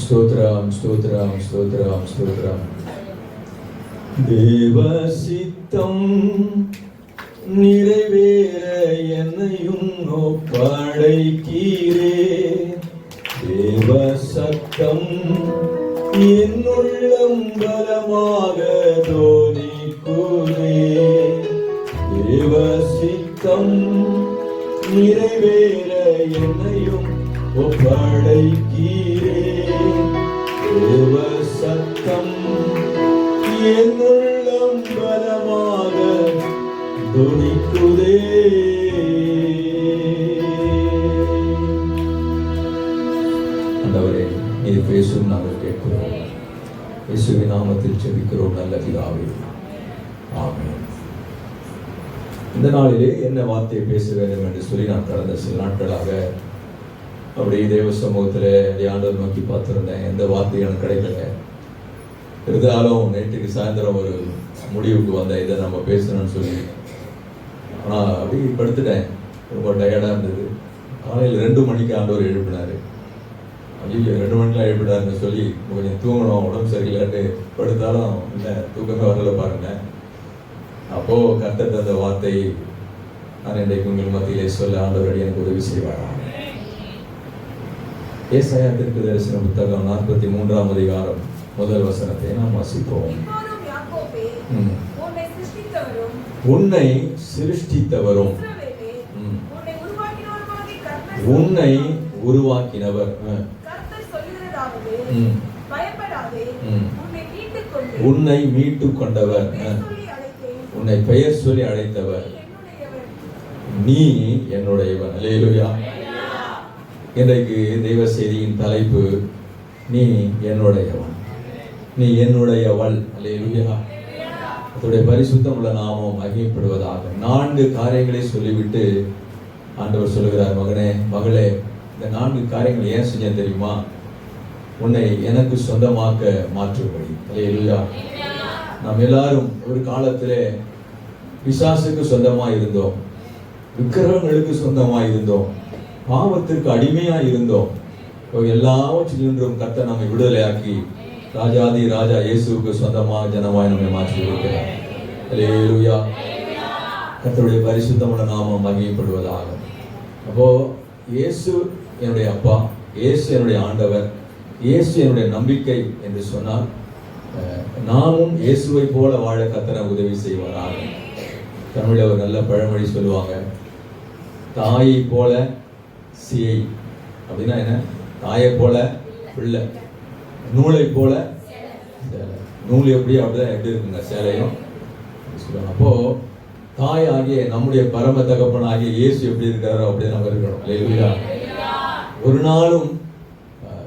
ஸ்தோத்திரம் ஸ்தோத்திரம் ஸ்தோத்திரம் ஸ்தோத்திரம். தேவ சித்தம் நிறைவேற என்னையும் ஒப்படைக்கீரே. தேவ சத்தம் என்னுள்ளம் பலமாக தோனிக்குதே. தேவ சித்தம் நிறைவேற என்னையும் ஒப்படைக்கீரே. தேவ சத்தம் என்னுள்ளம் பலமாக துணிக்குதே. ஆண்டவரே, நீர் பேசும் நாங்கள் கேட்கிறோம். இயேசுவின் நாமத்தில் ஜெபிக்கிறோம் நல்ல பிதாவே, ஆமென். இந்த நாளிலே என்ன வார்த்தையை பேச வேண்டும் என்று சொல்லி நான் கடந்த சில நாட்களாக அப்படியே தேவ சமூகத்தில் ஆண்டவர் நோக்கி பார்த்துருந்தேன். எந்த வார்த்தையும் எனக்கு கிடைக்கல. இருந்தாலும் நேற்றுக்கு சாயந்தரம் ஒரு முடிவுக்கு வந்தேன், இதை நம்ம பேசணும்னு சொல்லி. ஆனால் அப்படி படுத்துட்டேன், ரொம்ப டயர்டாக இருந்தது. காலையில் 2 மணிக்கு ஆண்டவர் எழுப்பினார். ஐயோ 2 மணிக்கெலாம் எழுப்பினாருன்னு சொல்லி கொஞ்சம் தூங்கணும், உடம்பு சரியில்லைன்னு படுத்தாலும் இல்லை, தூக்கமே வரல பாருங்க. அப்போது கர்த்தர் தந்த வார்த்தை நான் இன்றைக்கு உங்கள் மத்தியிலே சொல்ல ஆண்டவர் எனக்கு உதவி செய்வாரா. ஏசாயா தீர்க்கதரிசன புத்தகம் 43ஆம் அதிகாரம் முதல் வசனத்தை நாம் வாசிப்போம். உன்னை சிருஷ்டித்தவரும் உன்னை உருவாக்கினவர் உன்னை மீட்டு கொண்டவர், உன்னை பெயர் சொல்லி அழைத்தவர், நீ என்னுடையவன். அல்லேலூயா. இன்றைக்கு தெய்வ செய்தியின் தலைப்பு, நீ என்னுடையவன், நீ என்னுடையவள். அல்லேலூயா. அதோடைய பரிசுத்தம் உள்ள நாமம் மகிமைப்படுவதாக. 4 காரியங்களை சொல்லிவிட்டு ஆண்டவர் சொல்லுகிறார், மகனே மகளே, இந்த 4 காரியங்களை ஏன் செஞ்ச தெரியுமா? உன்னை எனக்கு சொந்தமாக்க மாற்றும்படி. அல்லேலூயா. நாம் எல்லாரும் ஒரு காலத்திலே பிசாசுக்கு சொந்தமாக இருந்தோம், விக்கிரகங்களுக்கு சொந்தமாக இருந்தோம், பாவத்திற்கு அடிமையாக இருந்தோம். எல்லாவற்றிலும் கர்த்தர் நம்மை விடுதலையாக்கி ராஜாதி ராஜா இயேசுவுக்கு சொந்தமாக ஜனமாய் நம்மை மாற்றி இருக்கிறார். அல்லேலூயா. கர்த்தருடைய பரிசுத்தமுள்ள நாமம் மகிமைப்படுவதாக. அப்போ இயேசு என்னுடைய அப்பா, இயேசு என்னுடைய ஆண்டவர், இயேசு என்னுடைய நம்பிக்கை என்று சொன்னால் நாமும் இயேசுவை போல வாழ கர்த்தர் உதவி செய்வாராக. தமிழில் ஒரு நல்ல பழமொழி சொல்லுவாங்க, தாயை போல சியை. அப்படின்னா என்ன? தாயை போல பிள்ளை, நூலை போல சேலை. நூல் அப்படிதான் எப்படி இருக்குங்க, சேலையும் சொல்லுவாங்க. அப்போ தாய் ஆகிய நம்முடைய பரம தகப்பன் ஆகிய இயேசு எப்படி இருக்காரோ அப்படி நம்ம இருக்கணும். அல்லேலூயா. ஒரு நாளும்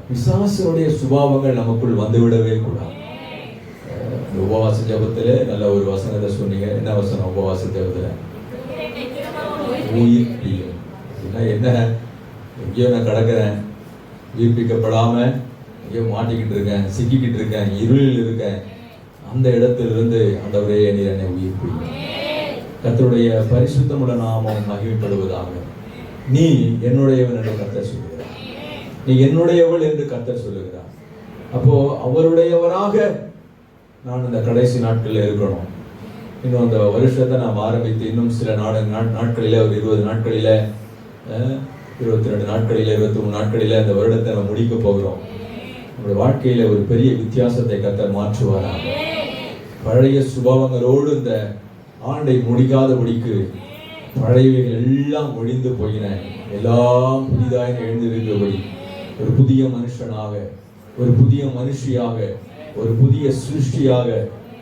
பிசாசுடைய சுபாவங்கள் நமக்குள் வந்துவிடவே கூடாது. உபவாச ஜபத்துல நல்ல ஒரு வசனத்தை சொன்னீங்க. என்ன வசனம் உபவாச ஜபத்துல? உயிர்ப்பியும். என்ன, எங்கேயோ நான் கிடக்கிறேன், உயிர்ப்பிக்கப்படாம எங்கேயோ மாட்டிக்கிட்டு இருக்கேன், சிக்கிக்கிட்டு இருக்கேன், இருளில் இருக்கேன். அந்த இடத்திலிருந்து ஆண்டவரே நீர் என்னை உயிர்ப்பியும். கர்த்தருடைய பரிசுத்தமுள்ள நாமம் மகிமைப்படுவதாக. நீ என்னுடையவன் என்று கர்த்தர் சொல்லுகிறார், நீ என்னுடையவள் என்று கர்த்தர் சொல்லுகிறார். அப்போ அவருடையவராக நான் இந்த கடைசி நாட்களில் இருக்கணும். இன்னும் அந்த வருஷத்தை நாம் ஆரம்பித்து இன்னும் சில நாட்களில், ஒரு 20 நாட்களில், 22 நாட்களில், 23 நாட்களில் அந்த வருடத்தை நம்ம முடிக்க போகிறோம். நம்முடைய வாழ்க்கையில ஒரு பெரிய வித்தியாசத்தை கர்த்தர் மாற்றுவாராக. பழைய சுபாவங்களோடு இந்த ஆண்டை முடிக்காதபடிக்கு பழையவைகள் எல்லாம் ஒழிந்து போயின, எல்லாம் புதிதாக எழுந்திருக்கிறபடி ஒரு புதிய மனுஷனாக, ஒரு புதிய மனுஷியாக, ஒரு புதிய சிருஷ்டியாக,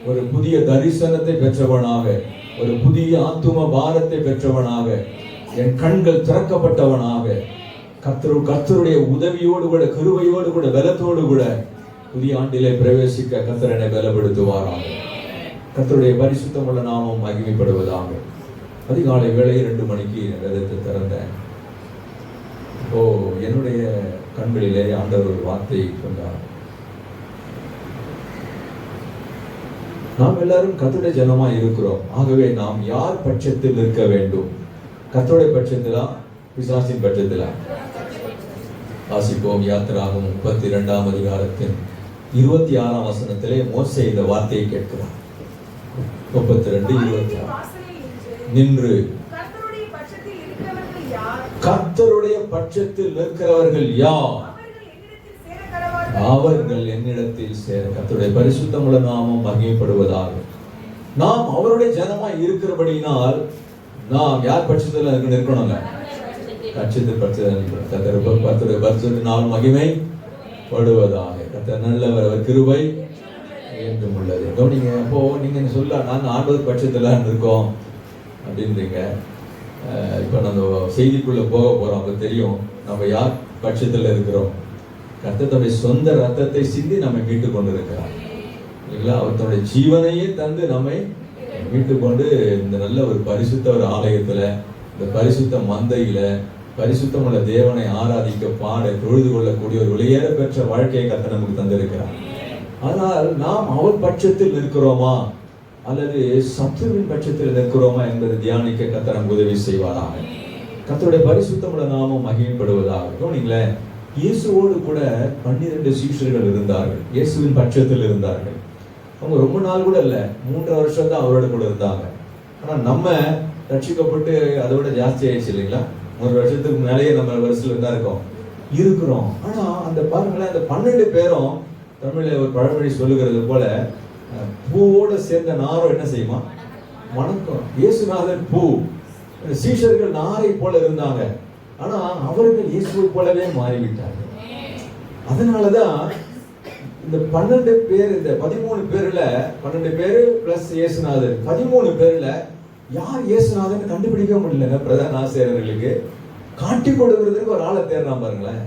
ஒரு புதிய தரிசனத்தை பெற்றவனாக, ஒரு புதிய ஆத்தும பாரத்தை பெற்றவனாக, என் கண்கள் திறக்கப்பட்டவனாக, கர்த்தருடைய உதவியோடு கூட, கிருபையோடு கூட, பலத்தோடு கூட புதிய ஆண்டிலே பிரவேசிக்க கர்த்தர் என்னை பலப்படுத்துவாராக. கர்த்தருடைய பரிசுத்தமுள்ள நாமம் மகிமைப்படுவதாக. அதிகாலை வேளை 2 மணிக்கு வேதத்தை திறந்தேன். என்னுடைய கண்களிலே ஆண்டவர் ஒரு வார்த்தை கொண்டார். நாம் எல்லாரும் கர்த்தருடைய ஜனமா இருக்கிறோம். ஆகவே நாம் யார் பட்சத்தில் இருக்க வேண்டும்? கர்த்தருடைய பட்சத்திலா, பிசாசின் பட்சத்திலா? வாசிப்போம். யாத்திராகமம் 32ஆம் அதிகாரத்தின் 26ஆம் வசனத்திலே மோசே இந்த வார்த்தையை கேட்கிறார். 32:26 நின்று கர்த்தருடைய பட்சத்தில் நிற்கிறவர்கள் யார்? அவர்கள் என்னிடத்தில் சேர. கர்த்தருடைய பரிசுத்தமுள்ள நாமம் மகிமைப்படுவதாக. நாம் அவருடைய ஜனமாய் இருக்கிறபடியினால் நாம் யார் பட்சத்தில் நிற்கணுங்க? கர்த்தருடைய பரிசுத்த நாமம் மகிமைப்படுவதாக. கர்த்தர் நல்லவர், அவர் கிருபை என்றும் உள்ளது. கவனிங்க. அப்போ நீங்க சொல்ல நாங்கள் ஆண்டவர் பட்சத்தில் இருக்கோம் அப்படின்றீங்க. இப்போ நம்ம செய்திக்குள்ள போக போறோம். அப்ப தெரியும் நம்ம யார் பட்சத்தில் இருக்கிறோம். கர்த்தருடைய சொந்த ரத்தத்தை சிந்தி நம்மை மீட்டு கொண்டு இருக்கிறார் இல்லைங்களா? அவர் தன்னுடைய ஜீவனையே தந்து நம்மை மீட்டு கொண்டு இந்த நல்ல ஒரு பரிசுத்த ஒரு ஆலயத்துல, இந்த பரிசுத்த மந்தையில பரிசுத்தமுள்ள தேவனை ஆராதிக்க, பாட, தொழுது கொள்ளக்கூடிய ஒரு வெளியேற பெற்ற வாழ்க்கையை கர்த்தர் நமக்கு தந்திருக்கிறார். ஆனால் நாம் அவர் பட்சத்தில் இருக்கிறோமா அல்லது சத்துருவின் பட்சத்தில் நிற்கிறோமா என்பதை தியானிக்க கர்த்தர் நமக்கு உதவி செய்வாராக. கர்த்தருடைய பரிசுத்தமுள்ள நாமம் மகிமைப்படுவதாக. நீங்களேன், இயேசுவோடு கூட 12 சீஷர்கள் இருந்தார்கள். இயேசுவின் பட்சத்தில் இருந்தார்கள். அவங்க ரொம்ப நாள் கூட இல்லை, 3 வருஷம் தான் அவரோட கூட இருந்தாங்க. ஆனால் நம்ம ரட்சிக்கப்பட்டு அதை விட ஜாஸ்தி ஆயிடுச்சு இல்லைங்களா? 3 வருஷத்துக்கு மேலேயே நம்ம வருஷத்துல தான் இருக்கிறோம். ஆனா அந்த பாருங்களேன், அந்த 12 பேரும் தமிழ்ல ஒரு பழமொழி சொல்லுகிறது போல, பூவோட சேர்ந்த நாரம் என்ன செய்யுமா? வணக்கம். இயேசுநாதன் பூ, சீஷர்கள் நாரை போல இருந்தாங்க. ஆனா அவர்கள் இயேசுவை போலவே மாறிவிட்டார்கள். அதனாலதான் இந்த 12 பேர், இந்த 13 பேர்ல 12 பேரு பிளஸ் இயேசுநாதர் 13 பேர்ல யார் இயேசுநாதன் கண்டுபிடிக்க முடியல. பிரதான ஆசிரியர்களுக்கு காட்டி கொடுக்கிறதுக்கு ஒரு ஆளை தேடுறான் பாருங்களேன்.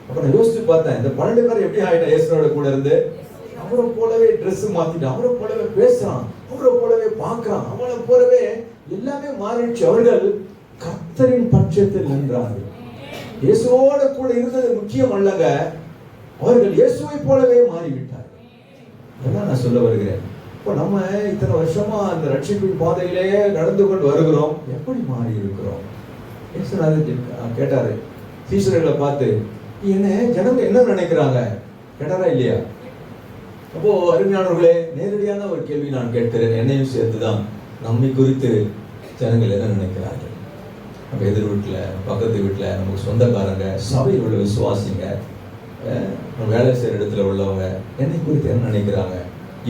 அப்ப நான் யோசிச்சு பார்த்தேன், இந்த 12 பேர் எப்படி ஆயிட்டா? இயேசுனோட கூட இருந்து அவரை போலவே ட்ரெஸ் மாத்திட்டான், அவரை போலவே பேசுறான், அவரை போலவே பார்க்கறான், அவனை போலவே எல்லாமே மாறிடுச்சு. அவர்கள் கர்த்தரின் பட்சத்தில் நின்றார்கள். இயேசுவோட கூட இருந்தது முக்கியம் அல்லங்க, அவர்கள் இயேசுவை போலவே மாறிவிட்டார்கள். அதான் நான் சொல்ல வருகிறேன். இப்போ நம்ம இத்தனை வருஷமா அந்த ரட்சிப்பின் பாதையிலேயே நடந்து கொண்டு வருகிறோம். எப்படி மாறி இருக்கிறோம்? இயேசுநாதர் கேட்டாரு சீஷர்களை பார்த்து, என்ன ஜனங்க என்ன நினைக்கிறாங்க கேட்டாரா இல்லையா? அப்போ அருமையானவர்களே, நேரடியான ஒரு கேள்வி நான் கேட்கிறேன், என்னையும் சேர்த்துதான். நம்மை குறித்து ஜனங்கள் என்ன நினைக்கிறார்கள்? நம்ம எதிர் வீட்டில், பக்கத்து வீட்டில், நமக்கு சொந்தக்காரங்க, சபையில் உள்ள விசுவாசிங்க, வேலை செய்கிற இடத்துல உள்ளவங்க என்னை குறித்து என்ன நினைக்கிறாங்க?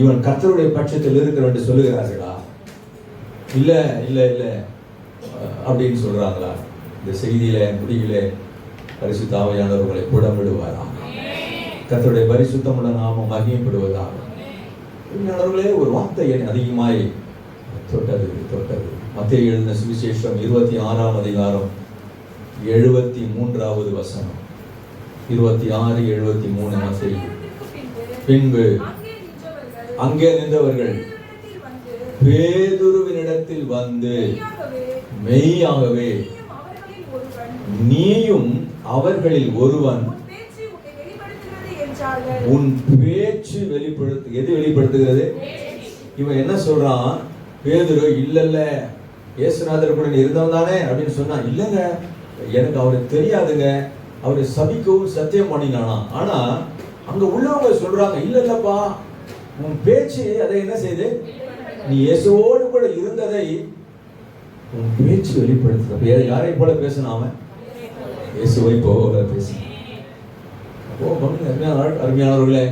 இவன் கர்த்தருடைய பட்சத்தில் இருக்கிறவன் சொல்லுகிறார்களா? இல்ல இல்ல இல்ல அப்படின்னு சொல்றாங்களா? இந்த செய்தியில முடிவிலே பரிசுத்த ஆவியானவர்களை புடமிடுவாரா? கர்த்தருடைய பரிசுத்தமுள்ள நாமம் மகிமைப்படுவதாக. ஒரு வார்த்தை அதிகமாய் தொட்டது. மத்தேயு எழுதின சுவிசேஷம் 26ஆம் அதிகாரம் 73வது வசனம். 26:73 மத்தேயு. பின்பு அங்கே நின்றவர்கள் பேதுருவினிடத்தில் வந்து, மெய்யாகவே நீயும் அவர்களில் ஒருவன், உன் பேச்சு எது வெளிப்படுத்துகிறது? இவன் என்ன சொல்றான்? பேதுரு இல்லல்ல, இயேசுநாதர் கூட இருந்தவன் தானே அப்படின்னு சொன்னா, இல்லங்க எனக்கு அவருக்கு தெரியாதுங்க, அவரை சபிக்கவும் சத்தியம் பண்ணினானா. ஆனா அங்க உள்ளவங்க சொல்றாங்க, இல்லல்லப்பா உன் பேச்சு அதை என்ன செய்து, நீ இயேசுவோடு கூட இருந்ததை உன் பேச்சு வெளிப்படுத்துற. யாரை போல பேசினாம? இயேசுவை போல பேசினான். அருமையானவர்களே,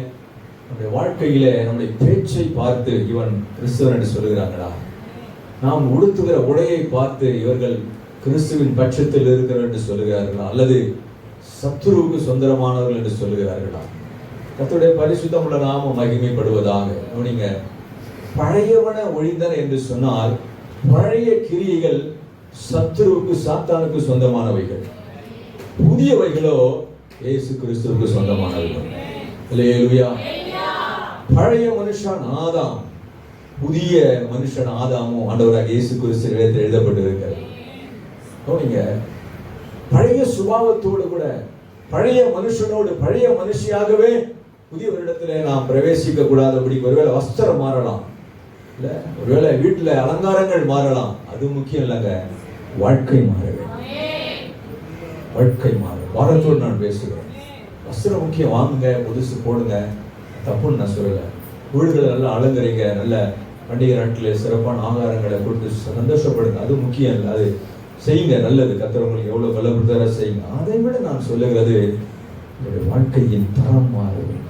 நம்முடைய வாழ்க்கையிலே நம்முடைய பேச்சை பார்த்து இவன் கிறிஸ்துவன் என்று சொல்லுகிறார்களா? நாம் உடுத்துகிற உடையை பார்த்து இவர்கள் கிறிஸ்துவின் பட்சத்தில் இருக்கிறவர் என்று சொல்லுகிறார்களா? அல்லது சத்துருவுக்கு சொந்தமானவர்கள் என்று சொல்லுகிறார்களா? கர்த்தருடைய பரிசுத்தமுள்ள நாமம் மகிமைப்படுவதாக. நீங்க பழையவன ஒழிந்தன என்று சொன்னால், பழைய கிரியைகள் சத்துருவுக்கு, சாத்தானுக்கு சொந்தமானவைகள். புதியவைகளோ இயேசு கிறிஸ்துவுக்கு சொந்தமானவைகள். அல்லேலூயா. பழைய மனுஷன் ஆதாம், புதிய மனுஷன் ஆதாமும் ஆண்டவராக இயேசு கிறிஸ்து இடத்தில் எழுதப்பட்டிருக்கிறது. நீங்க பழைய சுபாவத்தோடு கூட, பழைய மனுஷனோடு, பழைய மனுஷியாகவே புதிய வருடத்துல நாம் பிரவேசிக்க கூடாதபடி ஒருவேளை வஸ்திரம் மாறலாம், இல்ல ஒருவேளை வீட்டுல அலங்காரங்கள் மாறலாம். அது முக்கியம் இல்லைங்க, வாழ்க்கை மாற வேண்டும். வாழ்க்கை மாறும். வாரத்தோடு நான் பேசுகிறேன். வஸ்திரம் முக்கியம், வாங்குங்க, புதுசு போடுங்க, தப்புன்னு நான் சொல்லலை. வீடுகளை நல்லா அலங்கரிங்க, நல்ல பண்டிகை நாட்டில் சிறப்பான ஆகாரங்களை கொடுத்து சந்தோஷப்படுங்க, அது முக்கியம் இல்லை. அது செய்யுங்க, நல்லது. கர்த்தர் உங்களுக்கு எவ்வளோ பலப்படுத்தார செய்யுங்க. அதை விட நான் சொல்லுகிறது என்னுடைய வாழ்க்கையின் தரம் மாற வேண்டும்.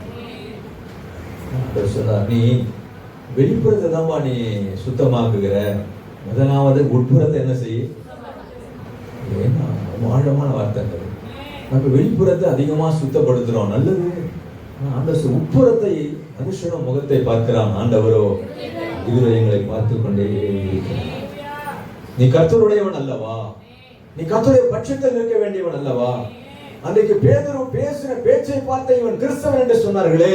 சொன்னார், நீ வெளிப்புறத்தை தான்ப்பா நீ சுத்தமாக்குகிற, முதலாவது உட்புறத்தை என்ன செய்ய. ஏன்னா ஆழமான வார்த்தைகள். நம்ம வெளிப்புறத்தை அதிகமா சுத்தப்படுத்துறோம், நல்லது. அந்த உட்புறத்தை மனுஷனும் முகத்தை பார்க்கிறான், ஆண்டவரோ இருதயங்களை பார்த்து கொண்டே இருக்கிறார். நீ கர்த்தருடையவன் அல்லவா, நீ கர்த்தருடைய பட்சத்தில் இருக்க வேண்டியவன் அல்லவா. அன்றைக்கு பேதுரு பேசின பேச்சை பார்த்த இவன் கிறிஸ்தவன் என்று சொன்னார்களே,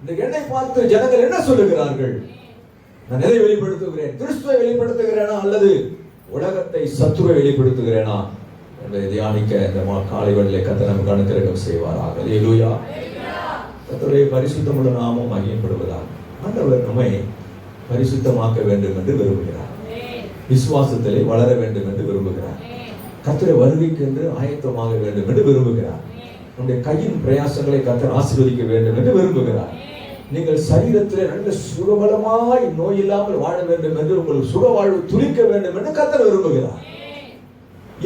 இந்த என்னை பார்த்து ஜனங்கள் என்ன சொல்லுகிறார்கள்? நான் எதை வெளிப்படுத்துகிறேன்? கிறிஸ்துவை வெளிப்படுத்துகிறேனா அல்லது உலகத்தை சத்துருவை வெளிப்படுத்துகிறேனா என்பதை தியானிக்க இந்த காலை வேளையிலே கர்த்தர் நமக்கு அனுக்கிரகம் செய்வாராக. அல்லேலூயா. கர்த்தருடைய பரிசுத்தமுள்ள நாமம் மகிமைப்படுவதாக. ஆண்டவர் நம்மை பரிசுத்தமாக்க வேண்டும் என்று விரும்புகிறார். விசுவாசத்திலே வளர வேண்டும் என்று விரும்புகிறார். கர்த்தருடைய வருகைக்கு என்று ஆயத்தமாக வேண்டும் என்று விரும்புகிறார். நம்முடைய கையின் பிரயாசங்களை கர்த்தர் ஆசீர்வதிக்க வேண்டும் என்று விரும்புகிறார். நீங்கள் சரீரத்திலே நல்ல சுகபலமாய் நோய் இல்லாமல் வாழ வேண்டும் என்று, உங்களுக்கு சுக வாழ்வு துளிக்க வேண்டும் என்று கர்த்தர் விரும்புகிறார்.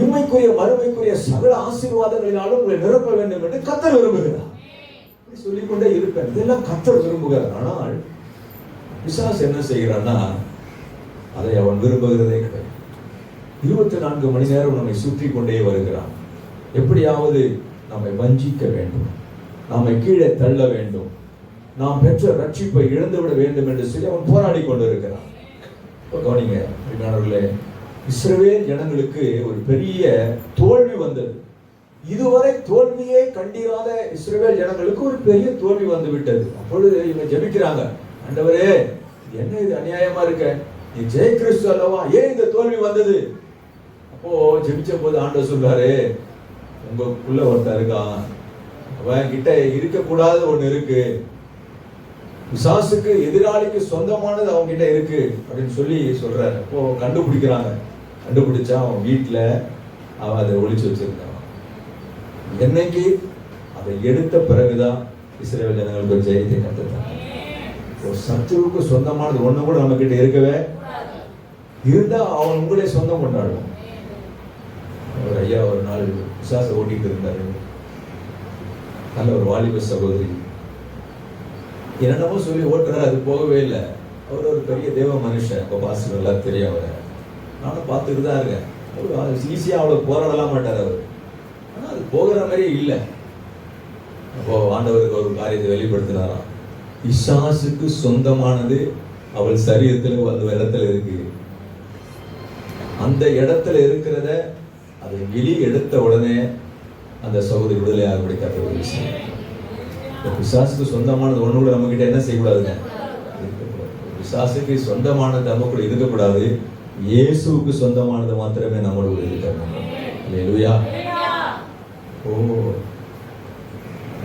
இம்மைக்குரிய மறுமைக்குரிய சகல ஆசீர்வாதங்களினாலும் உங்களை நிரப்ப வேண்டும் என்று கர்த்தர் விரும்புகிறார். சொல்லிக்கொண்டே இருப்பேன், இதெல்லாம் கர்த்தர் விரும்புகிறார். ஆனால் பிசாசு என்ன செய்கிறான்னா, அதை அவன் விரும்புகிறதே கிடையாது. 24 மணி நேரம் நம்மை சுற்றி கொண்டே வருகிறான். எப்படியாவது நம்மை வஞ்சிக்க வேண்டும், நம்மை கீழே தள்ள வேண்டும், நாம் பெற்ற ரட்சிப்பை இழந்துவிட வேண்டும் என்று சொல்லி அவன் போராடி கொண்டிருக்கிறான். கவனிங்க பிரியாணர்களே, இஸ்ரவேல் ஜனங்களுக்கு ஒரு பெரிய தோல்வி வந்தது. இதுவரை தோல்வியே கண்டிராத இஸ்ரவேல் ஜனங்களுக்கு ஒரு பெரிய தோல்வி வந்து விட்டது. அப்பொழுது இவங்க ஜெபிக்கிறாங்க, ஆண்டவரே என்ன இது அநியாயமா இருக்க, நீ ஜெய கிறிஸ்து அல்லவா, ஏன் இந்த தோல்வி வந்தது? அப்போ ஜெபிச்ச போது ஆண்டவர் சொல்றாரு, உங்களுக்குள்ள ஒருத்தர் இருக்கான், அவன் கிட்ட இருக்கக்கூடாத ஒண்ணு இருக்கு, பிசாசுக்கு எதிராளிக்கு சொந்தமானது அவங்க கிட்ட இருக்கு அப்படின்னு சொல்லி சொல்றாரு. அப்போ கண்டுபிடிக்கிறாங்க. கண்டுபிடிச்சா அவன் வீட்டுல அவன் அதை ஒளிச்சு வச்சிருக்கான். என்னைக்கு அதை எடுத்த பிறகுதான் இஸ்ரவேல் ஜனங்களுக்கு ஜெயத்தை கற்றுத்தாங்க. சத்துருவுக்கு சொந்தமானது ஒண்ணு கூட நம்ம கிட்ட இருக்கவே இருந்தா அவன் உங்களே சொந்தம் கொண்டாடுவான். ஒரு ஐயா ஒரு நாள் பிசாசை ஓட்டிட்டு இருந்தாரு. நல்ல ஒரு வாலிப சகோதரி என்னென்னமோ சொல்லி ஓட்டுறாரு, அது போகவே இல்லை. அவர் ஒரு பெரிய தேவ மனுஷன், இப்போ பாஸ்டர் எல்லாம் தெரியும் அவரை. நானும் பார்த்துட்டு தான் இருக்கேன். அவர் ஈஸியாக அவ்வளோ போராடலாம் மாட்டார் அவர், ஆனால் அது போகிற மாதிரியே இல்லை. அப்போ ஆண்டவருக்கு ஒரு காரியத்தை வெளிப்படுத்தினாராம். பிசாசுக்கு சொந்தமானது அவள் சரீரத்தில் அந்த இடத்துல இருக்கு. அந்த இடத்துல இருக்கிறத அதை வெளியே எடுத்த உடனே அந்த சகோதரி விடுதலை ஆகப்படி கற்ற ஒரு விஷயம். பிசாசுக்கு சொந்தமானது ஒண்ணு கூட நம்ம கிட்ட என்ன செய்யக்கூடாதுங்க, பிசாசுக்கு சொந்தமானது நம்ம கூட இருக்கக்கூடாது. இயேசுவுக்கு சொந்தமானது மாத்திரமே நம்மளோட இருக்கணும். அல்லேலூயா. ஓ,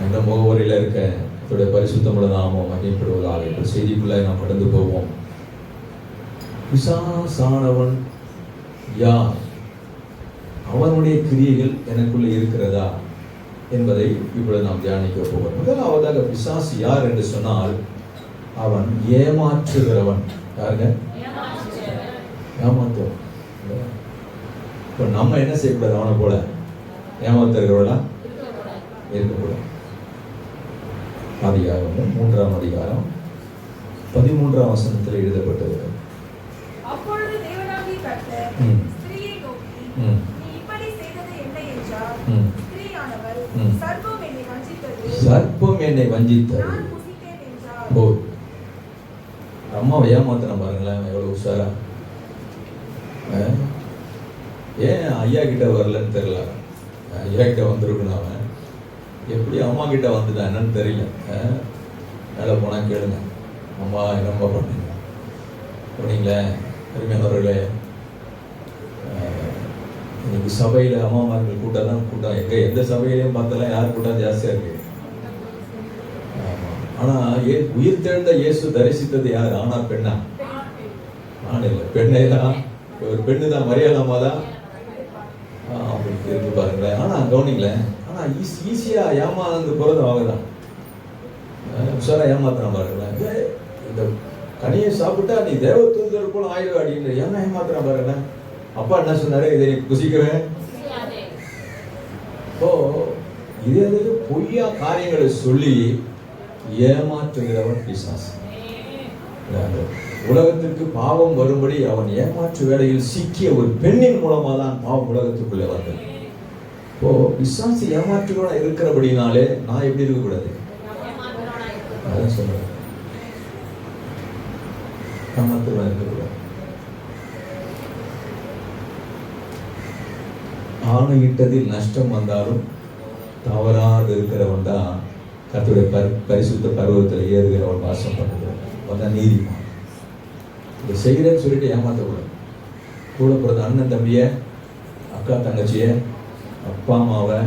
அந்த முகவரியில இருக்க அதோட பரிசுத்தமுள்ள நாமம் மகிமைப்படுவதாக. இப்ப செய்திக்குள்ள நாம் கடந்து போவோம். பிசாசானவன் யார், அவனுடைய கிரியைகள் எனக்குள்ள இருக்கிறதா என்பதை இப்பொழுது நாம் தியானிக்க போவோம். முதலாவதாக பிசாசு யார் என்று சொன்னால், அவன் ஏமாற்றுகிறவன். யாருங்க? ஏமாத்துவோம். இப்ப நம்ம என்ன செய்யக்கூடாது, அவனை போல ஏமாத்துகிறவனா இருக்கக்கூடாது. ஆதியாகமம் 3ஆம் அதிகாரம் 13ஆம் வசனத்தில் எழுதப்பட்டது. அப்பொழுது தேவனாகிய கர்த்தர் ஸ்திரீயை நோக்கி, நீ இப்படி செய்தது என்ன என்றார். ஸ்திரீயானவள், சர்ப்பம் என்னை வஞ்சித்தது, சர்ப்பம் என்னை வஞ்சித்தது, நான் புசித்தேன் என்றார். ஓ, அம்மாவை ஏமாத்தின பாருங்களேன், எவ்வளவு உஷாரா. ஏன் ஐயா கிட்ட வரலன்னு தெரியல. ஐயா கிட்ட வந்திருக்கணும். அவன் எப்படி அம்மா கிட்ட வந்துட்டான் என்னன்னு தெரியல. மேலே போனா கேளுங்க, அம்மா என்னம்மா பண்ணீங்க போனீங்களே. அருமையானவர்களே, இன்னைக்கு சபையில அம்மாமார்கள் கூட்டம் தான் கூட்டம். எந்த சபையிலையும் பார்த்தலாம் யார் கூட்டம் ஜாஸ்தியா இருக்கு. ஆனா உயிர் தெழுந்த இயேசு தரிசித்தது யார், ஆனா பெண்ணா? ஆண் இல்லை, பெண்ணே தான். ஒரு பெண்ணு தான், மரியாதை அம்மா தான். அப்படி இருக்கு பாருங்களேன். ஆனா கவனிங்களேன், ஆனா ஆனா ஈஸியா ஏமாந்து போறது அவங்கதான். உஷாரா ஏமாத்துறான் பாருங்களேன். இந்த கனியை சாப்பிட்டா நீ தேவதூதர் போல ஆயிடுவ அப்படின்னு என்ன ஏமாத்துறான் பாருங்களேன். அப்பா என்ன சொன்னாரு, இதை நீ புசிக்கவே. இதே பொய்யா காரியங்களை சொல்லி ஏமாற்றுகிறவன் பிசாசு. உலகத்திற்கு பாவம் வரும்படி அவன் ஏமாற்று வேளையில் சிக்கிய ஒரு பெண்ணின் மூலமா தான் பாவம் உலகத்துக்குள்ளே வந்தது. இப்போ பிசாசு ஏமாற்றுகிறவனா இருக்கிறபடினாலே நான் எப்படி இருக்கக்கூடாது, அதான் சொல்றேன், ஏமாற்றுகிறவனா இருக்கக்கூடாது. ஆணையிட்டதில் நஷ்டம் வந்தாலும் தவறாது இருக்கிறவன் தான் கர்த்தருடைய பரிசுத்த பருவத்தில் ஏறுகிறவன் வாசம் பண்ணுகிறவன். அவன் தான் நீதிமான். இதை செய்கிறேன்னு சொல்லிட்டு ஏமாற்றக்கூடாது. கூட பிறந்த அண்ணன் தம்பிய, அக்கா தங்கச்சிய, அப்பா அம்மாவை,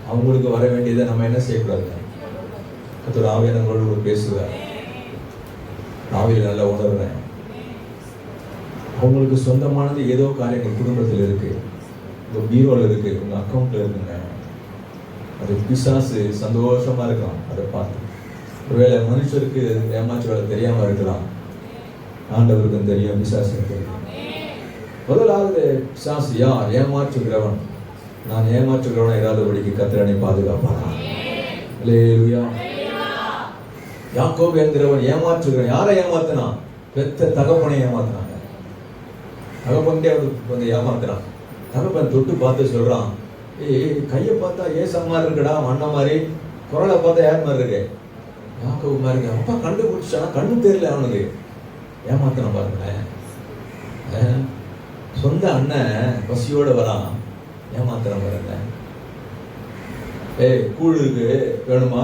அவங்களுக்கு வர வேண்டியதை நம்ம என்ன செய்யக்கூடாது. கர்த்தர் ஆவியானவர்களோடு பேசுவார். ஆவியில் நல்லா உணர்றேன். அவங்களுக்கு சொந்தமானது ஏதோ காரியங்கள் குடும்பத்தில் இருக்கு, உங்க பீரோல இருக்கு, உங்க அக்கௌண்ட்ல இருக்குங்க. அது பிசாசு சந்தோஷமா இருக்கலாம் அதை பார்த்து. ஒருவேளை மனுஷருக்கு ஏமாற்று வேலை தெரியாம இருக்கலாம், ஆண்டவருக்கும் தெரியும், பிசாசுக்கு தெரியும். முதலாவது பிசாசு யார்? ஏமாற்றுகிறவன். நான் ஏமாற்றுகிறவனை இராதபடிக்கு கர்த்தர் பாதுகாப்பானா. அல்லேலூயா. யாக்கோபு என்கிறவன் ஏமாற்றுகிறவன். யாரை ஏமாத்தினான்? பெத்த தகப்பனை ஏமாத்தினாங்க. தகப்பன்டே வந்து ஏமாத்துறான். தகப்பன் தொட்டு பார்த்து சொல்றான், கையை பார்த்தா ஏசம்மா இருக்குடா, அண்ணன் மாதிரி, குரலை பார்த்தா யார் மாதிரி இருக்கு, யாக்கோபு மாதிரி இருக்கு. அப்பா கண்டுபிடிச்சானா, கண்ணு தெரியல அவனுக்கு. ஏமாத்தின பாருங்களேன். சொந்த அண்ணன் பசியோட வரான், ஏமாத்தின பாருங்களேன். கூழ் இருக்கு வேணுமா?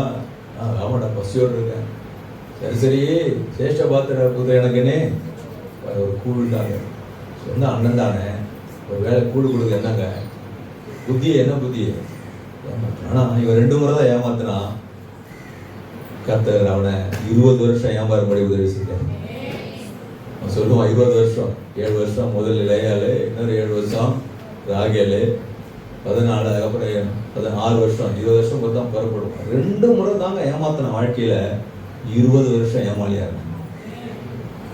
ஆமாடா பசியோடு இருக்கேன். சரி சரி சேஷ்ட பாத்திர புது எனக்குன்னு ஒரு கூழ் தாங்க. சொந்த அண்ணன் தானே, ஒரு வேலை கூழ் கொடுக்க என்னங்க புத்திய, என்ன புத்திய ஏமாத்தினான். ஆனா இவன் 2 முறை தான் ஏமாத்தினான். கர்த்தர் அவனை 20 வருஷம் ஏமாறும்படி உதவி செய்தார். அவன் சொல்லுவான் 20 வருஷம், 7 வருஷம் முதல் லேயாலு, இன்னொரு 7 வருஷம் ராகேலு, 14, அதுக்கப்புறம் 16 வருஷம், 20 வருஷம் போது தான் புறப்படுவான். 2 முறை தாங்க ஏமாத்தின. வாழ்க்கையில 20 வருஷம் ஏமாளியா இருக்கு.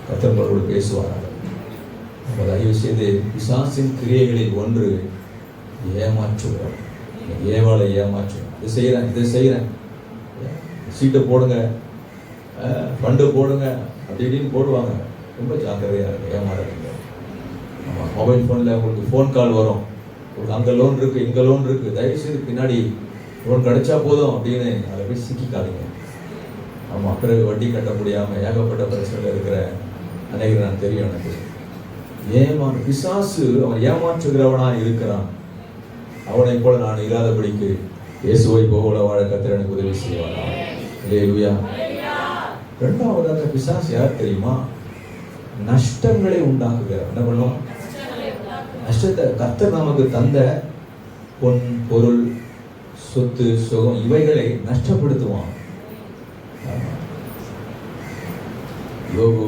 கர்த்தர் பேசுவார். தயவு செய்து பிசாசின் கிரியைகளில் ஒன்று ஏமாற்றுகிறோம். ஏவாளை ஏமாற்றுகிறோம். இதை செய்கிறேன், சீட்டை போடுங்க, ஃபண்டு போடுங்க, அப்படி இப்படின்னு போடுவாங்க. ரொம்ப ஜாக்கிரதையாக இருக்கு, ஏமாறுறீங்க. ஆமாம், மொபைல் ஃபோனில் உங்களுக்கு ஃபோன் கால் வரும். உங்களுக்கு அங்கே லோன் இருக்குது, இங்கே லோன் இருக்குது, தயவுசெய்து பின்னாடி லோன் கிடைச்சா போதும் அப்படின்னு அதை போய் சிக்கிக்காதீங்க. ஆமாம், பிறகு வட்டி கட்ட முடியாமல் ஏகப்பட்ட பிரச்சனையில் இருக்கிற அனைவரும் நான் தெரியும் எனக்கு. பிசாசு அவன் ஏமாற்றுகிறவனாக இருக்கிறான். அவனை போல நான் இல்லாதபடிக்கு இயேசுவை போல வாழ கர்த்தர் எனக்கு உதவி செய்வானா. அல்லேலூயா. 2வது பிசாசு யார் தெரியுமா? நஷ்டங்களை உண்டாக்குகிறார். என்ன பண்ணுவோம்? நஷ்டத்தை. கர்த்தர் நமக்கு தந்த பொன், பொருள், சொத்து, சுகம் இவைகளை நஷ்டப்படுத்துவான். யோபு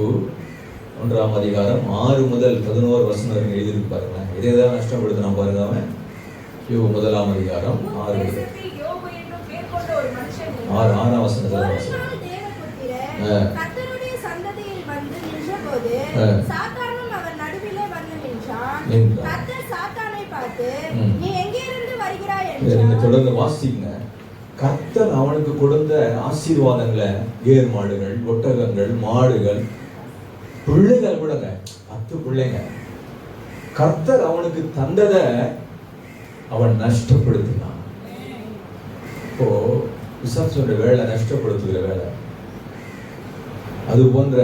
1ஆம் அதிகாரம் 6 முதல் 11 வசனம் வரைக்கும் எழுதியிருக்கு பாருங்க. இதைதான் நஷ்டப்படுத்தினான் பாருங்க அவன். யோபு 1ஆம் அதிகாரம் 6 வசனத்துல நீங்க தொடர்ந்து வாசிங்க. கர்த்தர் அவனுக்கு கொடுத்த ஆசீர்வாதங்களை, ஏர் மாடுகள், ஒட்டகங்கள், மாடுகள், பிள்ளைகள் கூடங்க, 10 பிள்ளைங்க. கர்த்தர் அவனுக்கு தந்ததை அவன் நஷ்டப்படுத்தினான். இப்போ பிசாசுடைய வேலை நஷ்டப்படுத்துகிற வேலை. அது போன்ற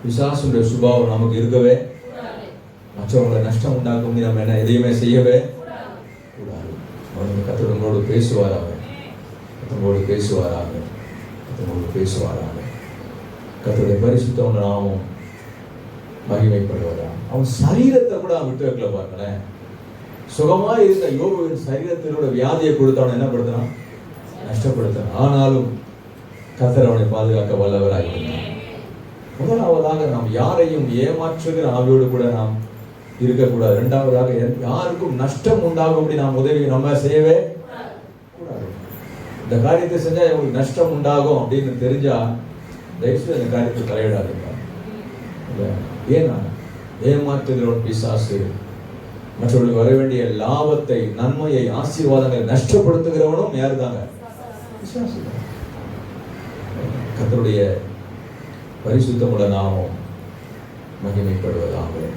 பிசாசுடைய சுபாவம் நமக்கு இருக்கவே, மற்றவங்களை நஷ்டம் உண்டாக்கும் நம்ம என்ன எதையுமே செய்யவே கூடாது. அவனுக்கு கர்த்தர் உங்களோடு பேசுவாராக, உங்களோடு பேசுவாராக, உங்களோடு பேசுவாராக. கர்த்தருடைய பரிசுத்த நாமம் மகிமைப்படுவதா. அவன் சரீரத்தை கூட அவன் விட்டு வைக்கல பாருங்களேன். சுகமா இருந்த யோபுவின் சரீரத்தினோட வியாதியை கொடுத்தவன் என்ன படுத்தினான்? நஷ்டப்படுத்தினான். ஆனாலும் கர்த்தர் அவனை பாதுகாக்க வல்லவராக இருந்தார். முதலாவதாக நாம் யாரையும் ஏமாற்றுகிற ஆவியோடு கூட நாம் இருக்கக்கூடாது. 2வதாக யாருக்கும் நஷ்டம் உண்டாகும்படி நாம் உதவி நம்ம செய்யவே கூடாது. இந்த காரியத்தை செஞ்சா உங்களுக்கு நஷ்டம் உண்டாகும் அப்படின்னு தெரிஞ்சா தயவுசெய்து அந்த காரியத்தை தலையிடாதீங்க. ஏன்னா ஏமாற்றுகிறவன் பிசாசு, மற்றவர்களுக்கு வர வேண்டிய லாபத்தை, நன்மையை, ஆசீர்வாதங்களை நஷ்டப்படுத்துகிறவனும் யார் தாங்க? பிசாசு. கர்த்தருடைய பரிசுத்தமுள்ள நாமம் மகிமைப்படுவதாக.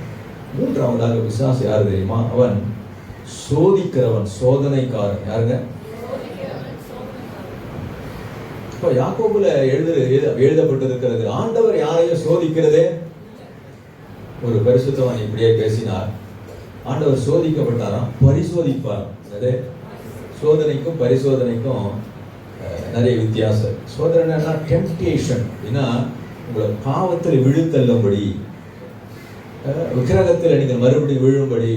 மூன்றாவதாக பிசாசு யாரு தெரியுமா? அவன் சோதிக்கிறவன், சோதனைக்காரன். யாருங்க? இப்ப யாக்கோபுல எழுதப்பட்டிருக்கிறது, ஆண்டவர் யாரையும் சோதிக்கிறதே. ஒரு பரிசுத்தவான் இப்படியே பேசினார், ஆண்டவர் சோதிக்கப்பட்டாராம், பரிசோதிப்பார். அதே சோதனைக்கும் பரிசோதனைக்கும் நிறைய வித்தியாசம். சோதனைன்னா டெம்ப்டேஷன், அப்படின்னா உங்களை பாவத்தில் விழுத்தள்ளும்படி, விக்கிரகத்தில் நீங்கள் மறுபடியும் விழும்படி,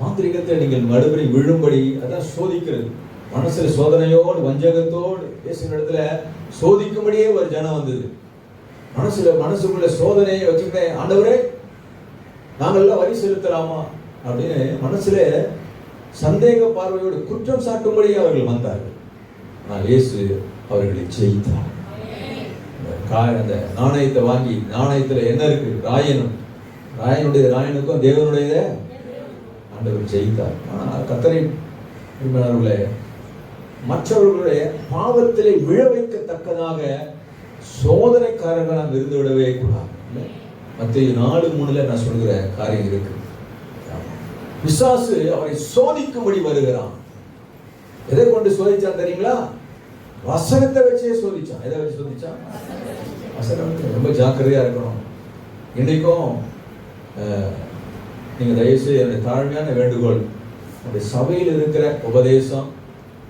மாந்திரிகத்தில் நீங்கள் மறுபடியும் விழும்படி, அதான் சோதிக்கிறது. மனசுல சோதனையோடு வஞ்சகத்தோடு பேசுகிற இடத்துல சோதிக்கும்படியே ஒரு ஜனம் வந்தது. மனசுக்குள்ள சோதனையை வச்சுக்கிட்டேன், ஆண்டவரே நாங்கள்லாம் வரி செலுத்தலாமா அப்படின்னு மனசுல சந்தேக பார்வையோடு குற்றம் சாட்டும்படியே அவர்கள் வந்தார்கள். ஆனால் இயேசு அவர்களை ஜெயித்தார். அந்த நாணயத்தை வாங்கி, நாணயத்துல என்ன இருக்கு? ராயனும், ராயனுக்கும் தேவனுடைய ஆண்டவர் ஜெயித்தார். ஆனால் கர்த்தரை மற்றவர்களுடைய பாவத்திலே விழ வைக்கத்தக்கதாக சோதனைக்காரர்களாக இருந்து விடவே கூடாது. மத்திய 4:3 நான் சொல்கிற காரியம் இருக்கு. பிசாசு அவரை சோதிக்கும்படி வருகிறான். எதை கொண்டு சோதிச்சான் தெரியுங்களா? வசனத்தை வச்சே சோதிச்சான். எதை வச்சு சோதிச்சான்? வசனம். ரொம்ப ஜாக்கிரதையா இருக்கணும். இன்னைக்கும் நீங்க தயவுசெய்து என்னுடைய தாழ்மையான வேண்டுகோள், நம்முடைய சபையில் இருக்கிற உபதேசம்,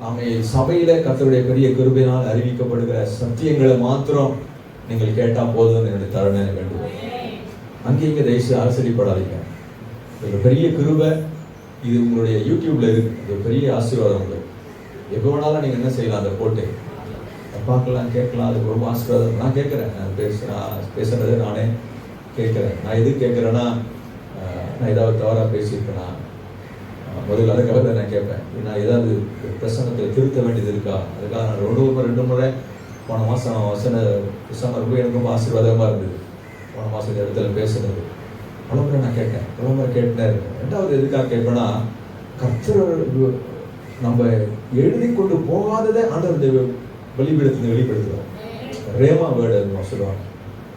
நாம சபையில கர்த்தருடைய பெரிய கிருபையினால் அறிவிக்கப்படுகிற சத்தியங்களை மாத்திரம் நீங்கள் கேட்டா போதும் என்னுடைய தாழ்மையான வேண்டுகோள். அங்கே இங்க தயவுசெய்து அரசடிப்படாதீங்க. ஒரு பெரிய கிருபை இது உங்களுடைய யூடியூப்ல இருக்கு. இது பெரிய ஆசீர்வாதம் உங்களுக்கு. எப்போ வேணாலும் நீங்க என்ன செய்யலாம், அதை போட்டு பார்க்கலாம், கேட்கலாம். அதுக்கு ரொம்ப ஆசீர்வாதம். நான் கேட்குறேன், பேசுறதை நானே கேட்குறேன். நான் எது கேட்குறேன்னா, நான் ஏதாவது தவறாக பேசியிருக்கேன்னா முதல்ல அதுக்காக நான் கேட்பேன். நான் ஏதாவது பிரசங்கத்தை திருத்த வேண்டியது இருக்கா, அதுக்காக நான் 2 முறை போன மாதம் பிரசங்கம் ரொம்ப எனக்கு ரொம்ப ஆசீர்வாதமாக இருந்தது. போன மாதம் இந்த இடத்துல பேசுனது பல முறை நான் கேட்டேன், பல முறை கேட்டுனே இருக்கேன். ரெண்டாவது எதுக்காக கேட்பேன்னா, கர்த்தர் நம்ம எழுதி கொண்டு போகாததை ஆண்டவர் வெளிப்படுத்துவார். ரேமா வேர்டு சொல்லுவாங்க,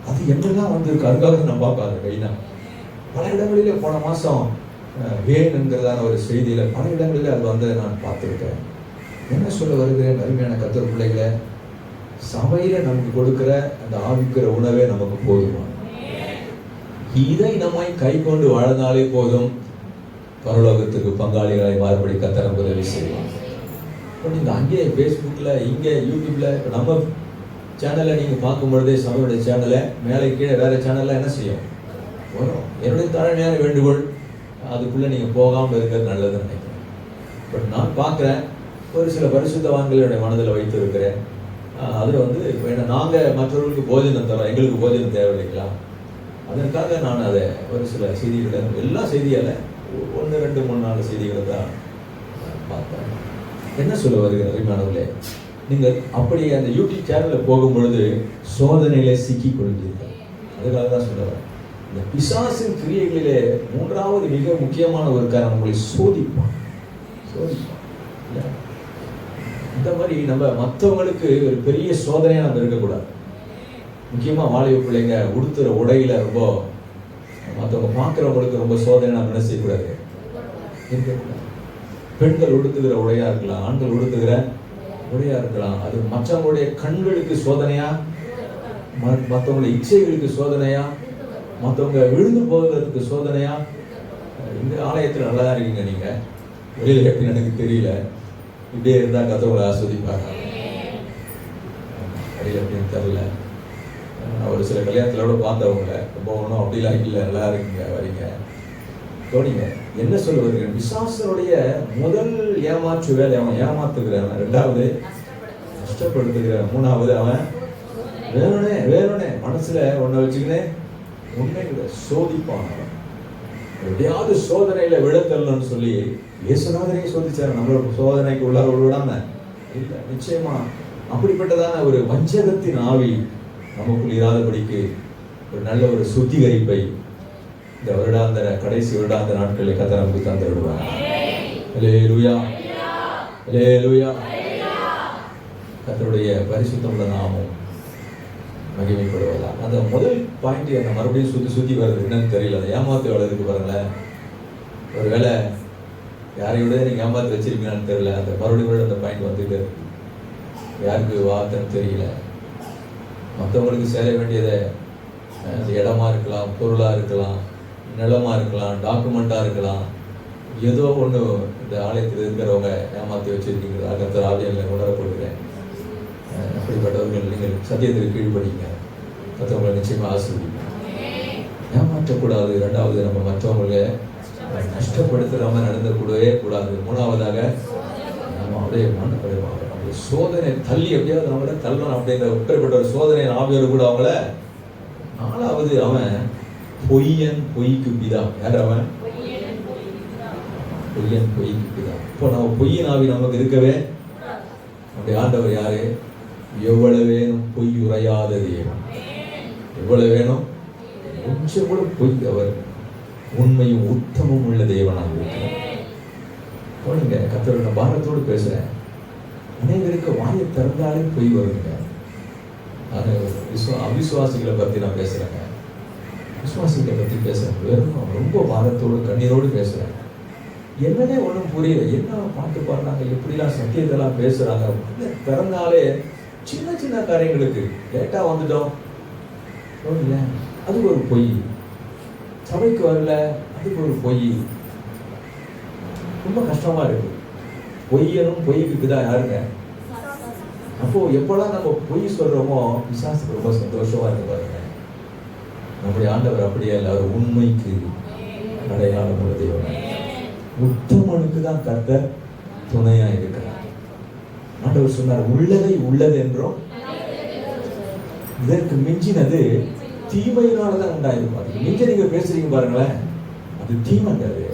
அது என்னெல்லாம் வந்திருக்கு, அதுக்காக நான் பார்க்காத கைனா. பல இடங்களிலே போன மாதம் வேன் என்கிறதான ஒரு செய்தியில் பல இடங்களில் அது வந்து நான் பார்த்துருக்கேன். என்ன சொல்ல வருகிறேன், அருமையான கர்த்தர் பிள்ளைகளை, சபையில் நமக்கு கொடுக்கிற அந்த ஆவிக்கிற உணவே நமக்கு போதுமா? இதை நம்மை கை கொண்டு வாழ்ந்தாலே போதும், பரலோகத்துக்கு பங்காளிகளை மாறுபடி கர்த்தர் உதவி செய்வாங்க. இப்போ நீங்கள் அங்கே ஃபேஸ்புக்கில், இங்கே யூடியூப்ல, இப்போ நம்ம சேனலை நீங்கள் பார்க்கும் பொழுதே சபையுடைய சேனலை மேலே கீழே வேறு சேனலில் என்ன செய்யும் வரும். என்னுடைய தாழ்மையான வேண்டுகோள், அதுக்குள்ளே நீங்கள் போகாமல் இருக்கிறது நல்லதுன்னு நினைக்கிறேன். பட் நான் பார்க்குறேன், ஒரு சில பரிசுத்தவான்களுடைய மனதில் வைத்திருக்கிறேன். அதில் வந்து நாங்கள் மற்றவர்களுக்கு போஜனம் தரோம், எங்களுக்கு போஜனம் தேவையில்லைங்களா, அதற்காக நான் அதை ஒரு சில செய்திகளை, எல்லா செய்தியால் 1, 2, 3, 4 செய்திகளை தான் பார்த்தேன். என்ன சொல்ல வருகிற அருமையானவர்களே, நீங்கள் அப்படி அந்த யூடியூப் சேனலில் போகும் பொழுது சோதனையிலே சிக்கிக் கொள்வீர்கள். அதுக்காக தான் சொல்லுவேன், இந்த பிசாசின் கிரியைகளிலே 3வது மிக முக்கியமான ஒரு காரணம், உங்களை சோதிப்பான். இந்த மாதிரி நம்ம மற்றவங்களுக்கு ஒரு பெரிய சோதனையாக நம்ம இருக்கக்கூடாது. முக்கியமாக வாலிப பிள்ளைங்க உடுத்துற உடையில ரொம்ப மற்றவங்க பார்க்குறவங்களுக்கு ரொம்ப சோதனை நம்ம என்ன செய்யக்கூடாது, இருக்கக்கூடாது. பெண்கள் உடுத்துகிற உடையா இருக்கலாம், ஆண்கள் உடுத்துகிற உடையா இருக்கலாம், அது மற்றவங்களுடைய கண்களுக்கு சோதனையா, மற்றவங்களுடைய இச்சைகளுக்கு சோதனையா, மற்றவங்க விழுந்து போகிறதுக்கு சோதனையா. இந்த ஆலயத்தில் நல்லா தான் இருக்கீங்க, நீங்க வெளியில எப்படின்னு எனக்கு தெரியல, இப்படியே இருந்தால் கத்தவங்களை ஆஸ்வதிப்பாங்க, வெளியில எப்படின்னு தெரியல. ஒரு சில கல்யாணத்திலோட பார்த்தவங்கள ரொம்ப ஒன்றும் அப்படிலாம் இல்லை, நல்லா இருக்கீங்க, வரீங்க, தோணிங்க. என்ன சொல்ல வருகிறேன், பிசாசனுடைய முதல் ஏமாற்று வேலை அவன் ஏமாத்துகிறவன், 2வது கஷ்டப்படுத்துகிறவன், 3வது அவன் வேணுனே மனசுல ஒன்றை வச்சுக்கினே உண்மைகளை சோதிப்பான். எப்படியாவது சோதனையில விடத்தல்லன்னு சொல்லி இயேசுநாதரையும் சோதிச்சாரு. நம்மளோட சோதனைக்கு உள்ளார விடாம இல்லை. நிச்சயமா அப்படிப்பட்டதான ஒரு வஞ்சகத்தின் ஆவி நமக்குள் இராதபடிக்கு ஒரு நல்ல ஒரு சுத்திகரிப்பை இந்த வருடாந்திர கடைசி வருடாந்திர நாட்களில் கர்த்தர் நமக்கு தந்து விடுவார். அல்லேலூயா, அல்லேலூயா. கர்த்தருடைய பரிசுத்தமுள்ள நாமம் மகிமைப்படுவதா. அந்த முதல் பாயிண்ட் அந்த மறுபடியும் சுத்தி வருது, என்னன்னு தெரியல. அந்த ஏமாத்து வேலை இருக்கு பாருங்களேன். ஒரு வேலை யாரையோட நீங்க ஏமாத்து வச்சிருக்கீங்கன்னு தெரியல. அந்த மறுபடியும் அந்த பாயிண்ட் வந்துட்டு யாருக்கு வார்த்தைன்னு தெரியல. மற்றவங்களுக்கு சேர வேண்டியதை இடமா இருக்கலாம், பொருளா இருக்கலாம், நிலமா இருக்கலாம், டாக்குமெண்டா இருக்கலாம், ஏதோ ஒன்று இந்த ஆலயத்தில் இருக்கிறவங்க ஏமாற்றி வச்சிருக்கீங்க. கர்த்தர் ஆவியானவரை உணரப்படுகிறேன். அப்படிப்பட்டவர்கள் நீங்கள் சத்தியத்திற்கு கீழ்ப்படிங்க. மற்றவங்களை நிச்சயமா ஆசீர்வதிங்க. ஏமாற்றக்கூடாது. இரண்டாவது, நம்ம மற்றவங்களை நஷ்டப்படுத்துறாம நடந்தக்கூடவே கூடாது. மூணாவதாக நம்ம அப்படியே மனப்படுவாங்க. அப்படி சோதனை தள்ளி எப்படியாவது அவங்கள தள்ளணும் அப்படின்ற உட்பட்ட ஒரு சோதனை ஆவியோடு கூட அவங்கள. நாலாவது, அவன் பொய்யன் பொய்க்கு பிதா. யார் அவன்? பொய்யன் பொய்க்கு பிதா. இப்போ நம்ம பொய்யின் ஆவி நமக்கு இருக்கவே அப்படி ஆண்டவர் யாரு? எவ்வளவு வேணும் பொய் உரையாத தேவன். எவ்வளவு வேணும் கொஞ்சம் கூட பொய் அவர் உண்மையும் உத்தமும் உள்ள தேவனாக இருக்கிறார். கர்த்தருடைய பாரத்தோடு பேசுறேன். அனைவருக்கு வாயை திறந்தாலே பொய் வருங்க. அவிசுவாசிகளை பத்தி நான் பேசுறேங்க. விசுவாசிகளை பத்தி பேசுறேன். வெறும் ரொம்ப பாரத்தோடு கண்ணீரோடு பேசுறேன். என்னன்னே ஒன்றும் புரியல. என்ன பாட்டு பாடுறாங்க, எப்படிலாம் சத்தியத்தெல்லாம் பேசுறாங்க. பிறந்தாலே சின்ன சின்ன காரியங்களுக்கு லேட்டா வந்துட்டோம், அது ஒரு பொய். சபைக்கு வரல, அதுக்கு ஒரு பொய். ரொம்ப கஷ்டமா இருக்கு. பொய்யனும் பொய்க்கு தான் யாருங்க? அப்போ எப்பெல்லாம் நம்ம பொய் சொல்றோமோ பிசாசுக்கு ரொம்ப சந்தோஷமா இருக்கு பாருங்க. நம்முடைய ஆண்டவர் அப்படியே இல்லை. அவர் உண்மைக்கு அடையாளம் உள்ள தேவன். உத்தமனுக்கு தான் கர்த்தர் துணையா இருக்கிறார். ஆண்டவர் சொன்னார், உள்ளதை உள்ளது என்றும் இதற்கு மிஞ்சினது தீமையினாலதான் உண்டாயிருக்கும். அதுக்கு மிஞ்ச நீங்க பேசுறீங்க பாருங்களேன், அது தீமைங்கிறது.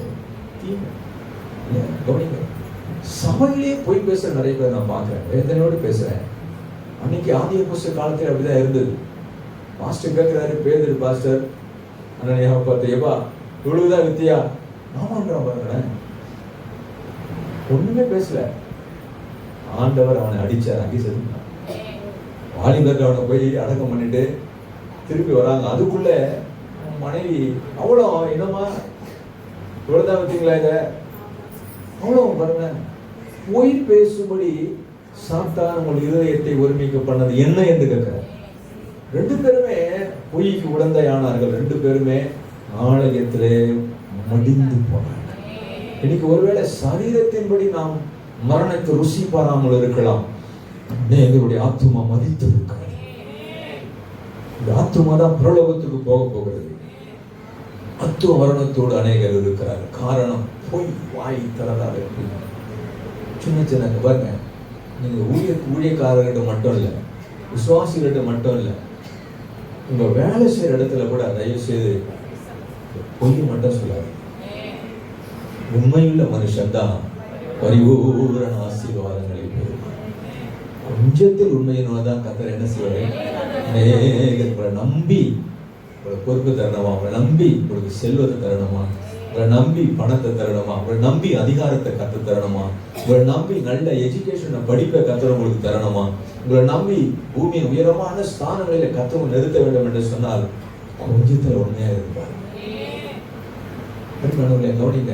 தீமை கவனிங்க. சபையிலே போய் பேசுற நிறைய பேர் நான் பார்க்கிறேன். வேதனையோடு பேசுறேன். அன்னைக்கு ஆதிய புஸ்தக காலத்தில் அப்படிதான் இருந்தது. மாஸ்டர் கேட்கிறாரு, பேதுரு பாஸ்டர் அண்ணனையா பார்த்து, எப்பா இவ்வளவுதான் வித்தியா? ஆமான்றான் பாருங்களேன். ஒண்ணுமே பேசல. ஆண்டவர் அவனை அடிச்சார். அங்கே செலுத்தான். வாலிபர்கள் அவனை போய் அடக்கம் பண்ணிட்டு திருப்பி வராங்க. அதுக்குள்ள மனைவி அவ்வளோ என்னமா இவ்வளவுதான் வித்தீங்களா? இத அவ்வளோ பாருங்க. பொய் பேசும்படி சாத்தான் உங்கள் இதயத்தை ஒருமிக்க பண்ணது என்ன என்று கேட்கிறார். ரெண்டு பேருமே பொய்க்கு உடந்தையானார்கள். ரெண்டு பேருமே ஆலயத்திலே மடிந்து போனார்கள். இன்னைக்கு ஒருவேளை சரீரத்தின்படி நாம் மரணத்தை ருசி பாராமல் இருக்கலாம். எங்களுடைய ஆத்துமா மதித்து இருக்கிறது. இந்த ஆத்துமா தான் பிரலோகத்துக்கு போக போகிறது. அத்துவ மரணத்தோடு அநேகர் இருக்கிறார். காரணம் பொய் வாய் திறந்தால் இருக்கு. சின்ன சின்ன பாருங்க, நீங்க ஊழியக்காரர்கிட்ட மட்டும் இல்லை, விசுவாசிகிட்ட மட்டும் இல்லை, உங்க வேலை செய்யற இடத்துல கூட தயவு செய்து பொய் மட்டும் சொல்லாது. உண்மையுள்ள மனுஷன் தான் பரிபூரண ஆசீர்வாதங்களை பெறும். கொஞ்சத்தில் உண்மையினோட தான் கர்த்தர் என்ன செய்வாரு? உங்களை நம்பி உங்களுக்கு பொறுப்பு தரணுமா, உங்களை நம்பி உங்களுக்கு செல்வத்தை தரணுமா, உங்களை நம்பி பணத்தை தரணுமா, உங்களை நம்பி அதிகாரத்தை கற்று தரணுமா, உங்களை நம்பி நல்ல எஜுகேஷன் படிப்பை கர்த்தர் உங்களுக்கு தரணுமா, உங்களை நம்பி பூமியின் உயரமான ஸ்தானங்களில கர்த்தர் நிறுத்த வேண்டும் என்று சொன்னால் கொஞ்சத்துல உண்மையா இருப்பார். கவனிங்க.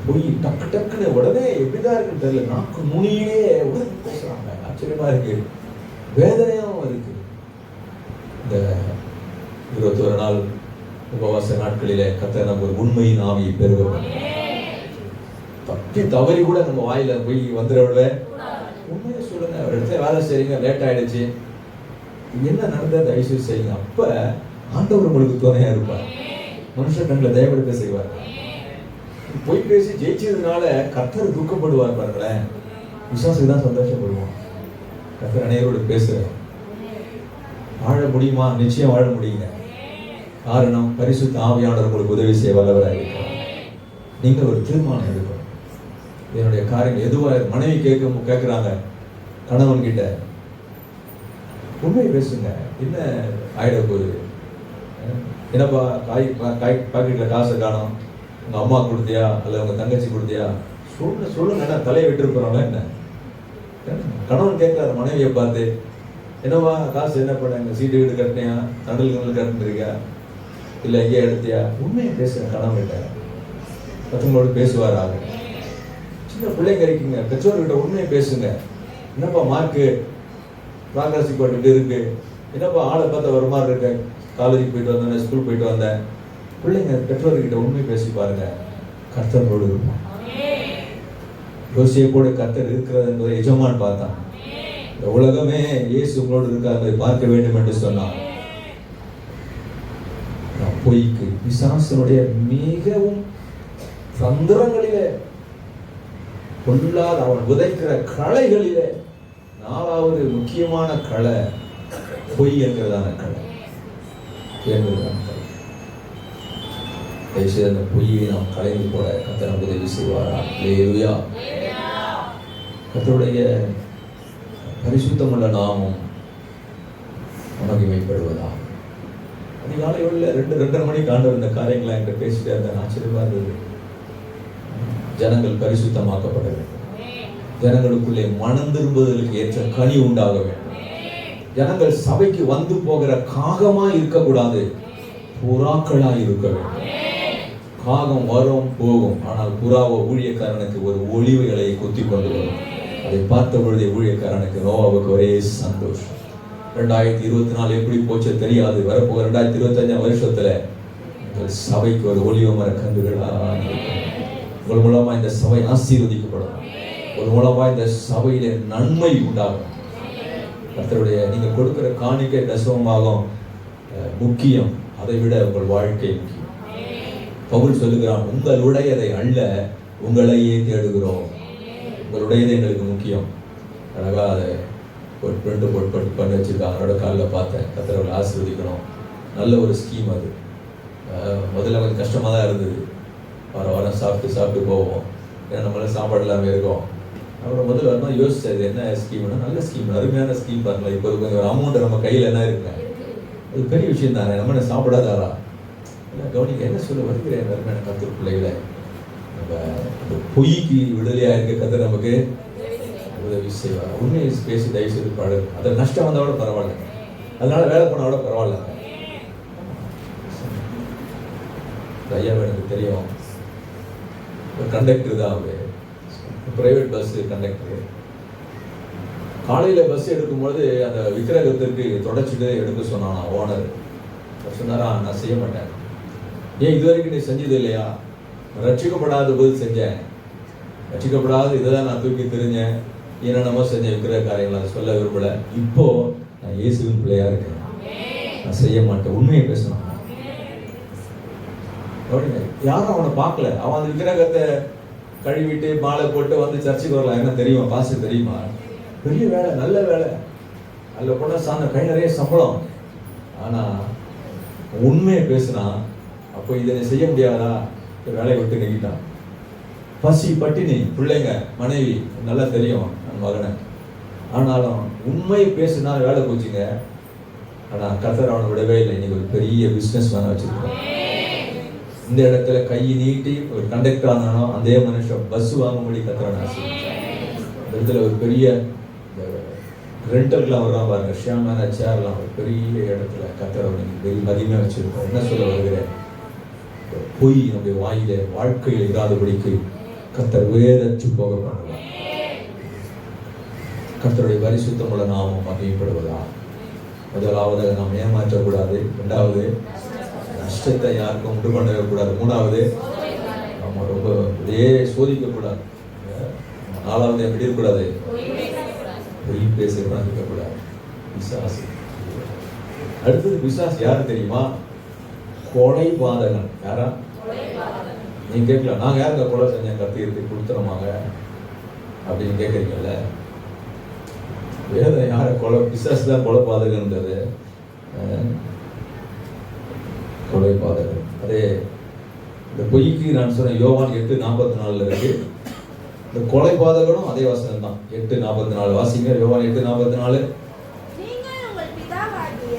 போய் டக்கு டக்குன்னு உடனே எப்படிதான் இருக்குன்னு தெரியல, நாக்கு நுனியிலே உடனே பேசுறாங்க. ஆச்சரியமா இருக்கு, வேதனையாவும் இருக்கு. இந்த 21 நாள் உபவாச நாட்களிலே கர்த்தர் நம்ம ஒரு உண்மையின் ஆவியை பெறுவோம். தப்பி தவறி கூட நம்ம வாயில போய் வந்துடுறவள உண்மையை சொல்லுங்க. ஒரு இடத்துல வேலை செய்றீங்க, லேட் ஆயிடுச்சு, என்ன நடந்தது தயவுசெய்து செய்யுங்க. அப்ப ஆண்டவர் உங்களுக்கு துணையா இருப்பார். மனுஷன் கண்ணில் தயவெடுக்க செய்வார். பொய் பேசி ஜெயிச்சதுனால கர்த்தர் துக்கப்படுவார் பாருங்களேன். விசுவாசுக்கு தான் சந்தோஷப்படுவோம். கர்த்தர் அனைவரோடு பேசுறேன். வாழ முடியுமா? நிச்சயம் வாழ முடியுங்க. காரணம், பரிசுத்த ஆவியானவர் உங்களுக்கு உதவி செய்ய வல்லவராக இருக்கிறார். நீங்க ஒரு தீர்மானம் எடுக்கணும். என்னுடைய காரியம் எதுவா, மனைவி கேட்கிறாங்க, கணவன் கிட்ட உண்மையை பேசுங்க. என்ன ஆயிட போகுது? என்னப்பா பாக்கெட்டில் காசை காணும், உங்கள் அம்மா கொடுத்தியா அல்ல உங்கள் தங்கச்சி கொடுத்தியா? சொல்லுங்க. என்ன தலையை விட்டுருப்போம்ல? என்ன கணவன் கேட்கறாரு மனைவியை பார்த்து, என்னவா காசு என்ன பண்ண, சீட்டு வீடு கட்டினியா, தண்டல் கட்டிருக்கியா, இல்லை எங்கேயா எடுத்தியா? உண்மையை பேசுங்க. கணவன்கிட்ட மற்றவங்களோட பேசுவார். ஆக சின்ன பிள்ளைங்க இருக்கீங்க, பெற்றோர்கிட்ட உண்மையை பேசுங்க. என்னப்பா மார்க்கு ப்ராக்ரஸ் ரிப்போர்ட் இப்படி இருக்கு, என்னப்பா ஆளை பார்த்தா ஒரு மாதிரி இருக்கு, காலேஜுக்கு போயிட்டு வந்தேன், ஸ்கூல் போயிட்டு வந்தேன். பிள்ளைங்க பெற்றோர்கிட்ட உண்மை பேசி பாருங்க. கர்த்தரோடு இருப்பான். யோசியை கூட கர்த்தர் இருக்கிறது என்பதை எஜமான் பார்த்தான். இந்த உலகமே இயேசு உங்களோடு இருக்காங்க பார்க்க வேண்டும் என்று சொன்னான். பொய்க்கு பிசாசனுடைய மிகவும் தந்திரங்களிலே, கொள்ளாத அவன் விதைக்கிற களைகளிலே 4வது முக்கியமான களை பொய் என்கிறதான களை. அந்த பொய்யை நாம் களைந்து போட கர்த்தர் உதவி செய்வாரா? அல்லேலூயா. கர்த்தருடைய பரிசுத்தமுள்ள நாமம் மகிமைப்படுவதா? அதிகாலை உள்ள 2:30 மணிக்கு ஆண்டவர் இந்த காரியங்களை என்கிட்ட பேசிட்டே இருந்தேன். ஆச்சரியமா இருந்தது. ஜனங்கள் பரிசுத்தமாக்கப்பட வேண்டும். ஜனங்களுக்குள்ளே மனம் திரும்புதலுக்கு ஏற்ற கனி உண்டாக வேண்டும். ஜனங்கள் சபைக்கு வந்து போகிற காகமா இருக்கக்கூடாது, புறாக்களா இருக்க வேண்டும். காகம் வரும் போகும், ஆனால் புறாவோ ஊழியக்காரனுக்கு ஒரு ஒளிவு இலையை குத்தி கொண்டு வரும். அதை பார்த்த பொழுதே ஊழியக்காரனுக்கு நோவாவுக்கு ஒரே சந்தோஷம். 2024 எப்படி போச்சு தெரியாது. வரப்போகிற 2025 வருஷத்துல சபைக்கு ஒரு ஒளிவு மர கன்றுகளா உங்கள் மூலமா இந்த சபை ஆசீர்வதிக்கப்படும். ஒரு மூலமா இந்த சபையில நன்மை உண்டாகும். கர்த்தருடைய நீங்க கொடுக்கிற காணிக்கை தசமமாகும் முக்கியம், அதை விட உங்கள் வாழ்க்கை முக்கியம். பவுல் சொல்லுகிறான், உங்களுடையதை அல்ல உங்களையே தேடுகிறோம். உங்களுடையதை எங்களுக்கு முக்கியம். அழகா அதை ஒரு ஃப்ரெண்டு போட்டு பண்ணி வச்சிருக்காங்க. அவரோட காலில் பார்த்தேன். கர்த்தரை ஆசீர்வதிக்கணும். நல்ல ஒரு ஸ்கீம் அது. முதல்ல கொஞ்சம் கஷ்டமாக தான் இருந்தது. வாரம் சாப்பிட்டு போவோம், ஏன்னா நம்மளால சாப்பாடு இல்லாமல் இருக்கோம். அப்புறம் முதல்ல வரணும் யோசிச்சது என்ன ஸ்கீம்னா, நல்ல ஸ்கீம், அருமையான ஸ்கீம் பாருங்களா. இப்போ கொஞ்சம் ஒரு அமௌண்ட் நம்ம கையில் என்ன இருக்குங்க, அது பெரிய விஷயம் தானே. நம்ம என்ன சாப்பிடாதாரா இல்லை கவனிக்க என்ன சொல்ல வருகிறேன். அருமையான கர்த்தர் பிள்ளைகளை, நம்ம இந்த பொய்க்கு விடுதலையாக இருக்க கர்த்தர் நமக்கு உதவி செய்வார். உண்மையை பேசி தயவு செய்து பாடு. அது நஷ்டம் வந்தோட பரவாயில்ல, அதனால வேலை பண்ணோட பரவாயில்ல. ஐயாவை எனக்கு தெரியும், ஒரு கண்டக்டர் தான் அவர், பிரைவேட் பஸ் கண்டக்டர். காலையில் பஸ் எடுக்கும்போது அந்த விக்கிரகத்திற்கு தொடச்சிட்டு எடுக்க சொன்னான் ஓனர். சொன்னாரா, நான் செய்ய மாட்டேன். ஏன் இது வரைக்கும் நீ செஞ்சது இல்லையா? ரட்சிக்கப்படாத போது செஞ்சேன், ரட்சிக்கப்படாத இதை தான் நான் தூக்கி தெரிஞ்சேன், என்னென்னமோ செஞ்சேன் விக்கிரக காரியங்களை அதை சொல்ல விரும்பல. இப்போ நான் இயேசுவின் பிள்ளையா இருக்கேன், நான் செய்ய மாட்டேன். உண்மையை பேசணும். யாரும் அவனை பார்க்கல. அவன் அந்த விக்கிரகத்தை கழுவிட்டு மாலை போட்டு வந்து சர்ச்சுக்கு வரலாம். என்ன தெரியுமா, பாசு தெரியுமா? பெரிய வேலை, நல்ல வேலை, அதில் போன சார்ந்த கை நிறைய சம்பளம். ஆனால் உண்மையை பேசுனா, அப்போ இதை செய்ய முடியாதா? வேலையை விட்டு நீக்கிட்டான். பசி பட்டினி, பிள்ளைங்க, மனைவி, நல்லா தெரியும் என் மகனை. ஆனாலும் உண்மையை பேசுனா வேலை போச்சுங்க. ஆனால் கர்த்தர் அவனை விடவே இல்லை. இன்னைக்கு ஒரு பெரிய பிஸ்னஸ் மேன வச்சிருக்கோம். இந்த இடத்துல கை நீட்டி ஒரு கண்டக்டர் ஆனானோ அதே மனுஷன் பஸ் வாங்கும்படி கர்த்தர் ஆசீர்வதிச்சார். இந்த இடத்துல ஒரு பெரிய ரெண்டல்கெலாம் வர்றான் பாருங்க, ஷியாமான சேர்லாம், ஒரு பெரிய இடத்துல கர்த்தர் அவனுக்கு பெரிய மதிமையாக வச்சிருக்கோம். என்ன சொல்ல வருகிறேன், பொய் நம்முடைய வாயில வாழ்க்கையில் இராதபடிக்கு கர்த்தர் வேறற்று போக பண்ணுவார். கர்த்தருடைய பரிசுத்தமுள்ள நாமம் மகிமைப்படுவதா? முதலாவது நாம் ஏமாற்றக்கூடாது. 2வது நஷ்டத்தை யாருக்கும் உண்டு பண்ணவே கூடாது. 3வது நம்ம ரொம்ப இதே சோதிக்கக்கூடாது. 4வது எப்படி இருக்கக்கூடாது, பொய் பேசுறதா இருக்கக்கூடாது. பிசாசு. அடுத்தது பிசாசு யாரு தெரியுமா? கொலை பாதகன். யாரா? நீங்க கேட்கலாம், நாங்க யாருங்க கொலை செஞ்சேன் கத்தியிருக்கு கொடுத்துறோமாங்க அப்படின்னு கேட்குறீங்கல்ல. வேதம் யாரை கொலை, பிசாசு தான் கொலை பாதகன்றது. கொலை பாதகன். அதே இந்த பொய்க்கு நான் சொன்னேன், யோவான் 8:44 இருக்கு. இந்த கொலைபாதகனும் அதே வசனம் தான். 8:44 வாசிங்க. யோவான் 8:44. நீங்கள் உங்கள் பிதாவாகிய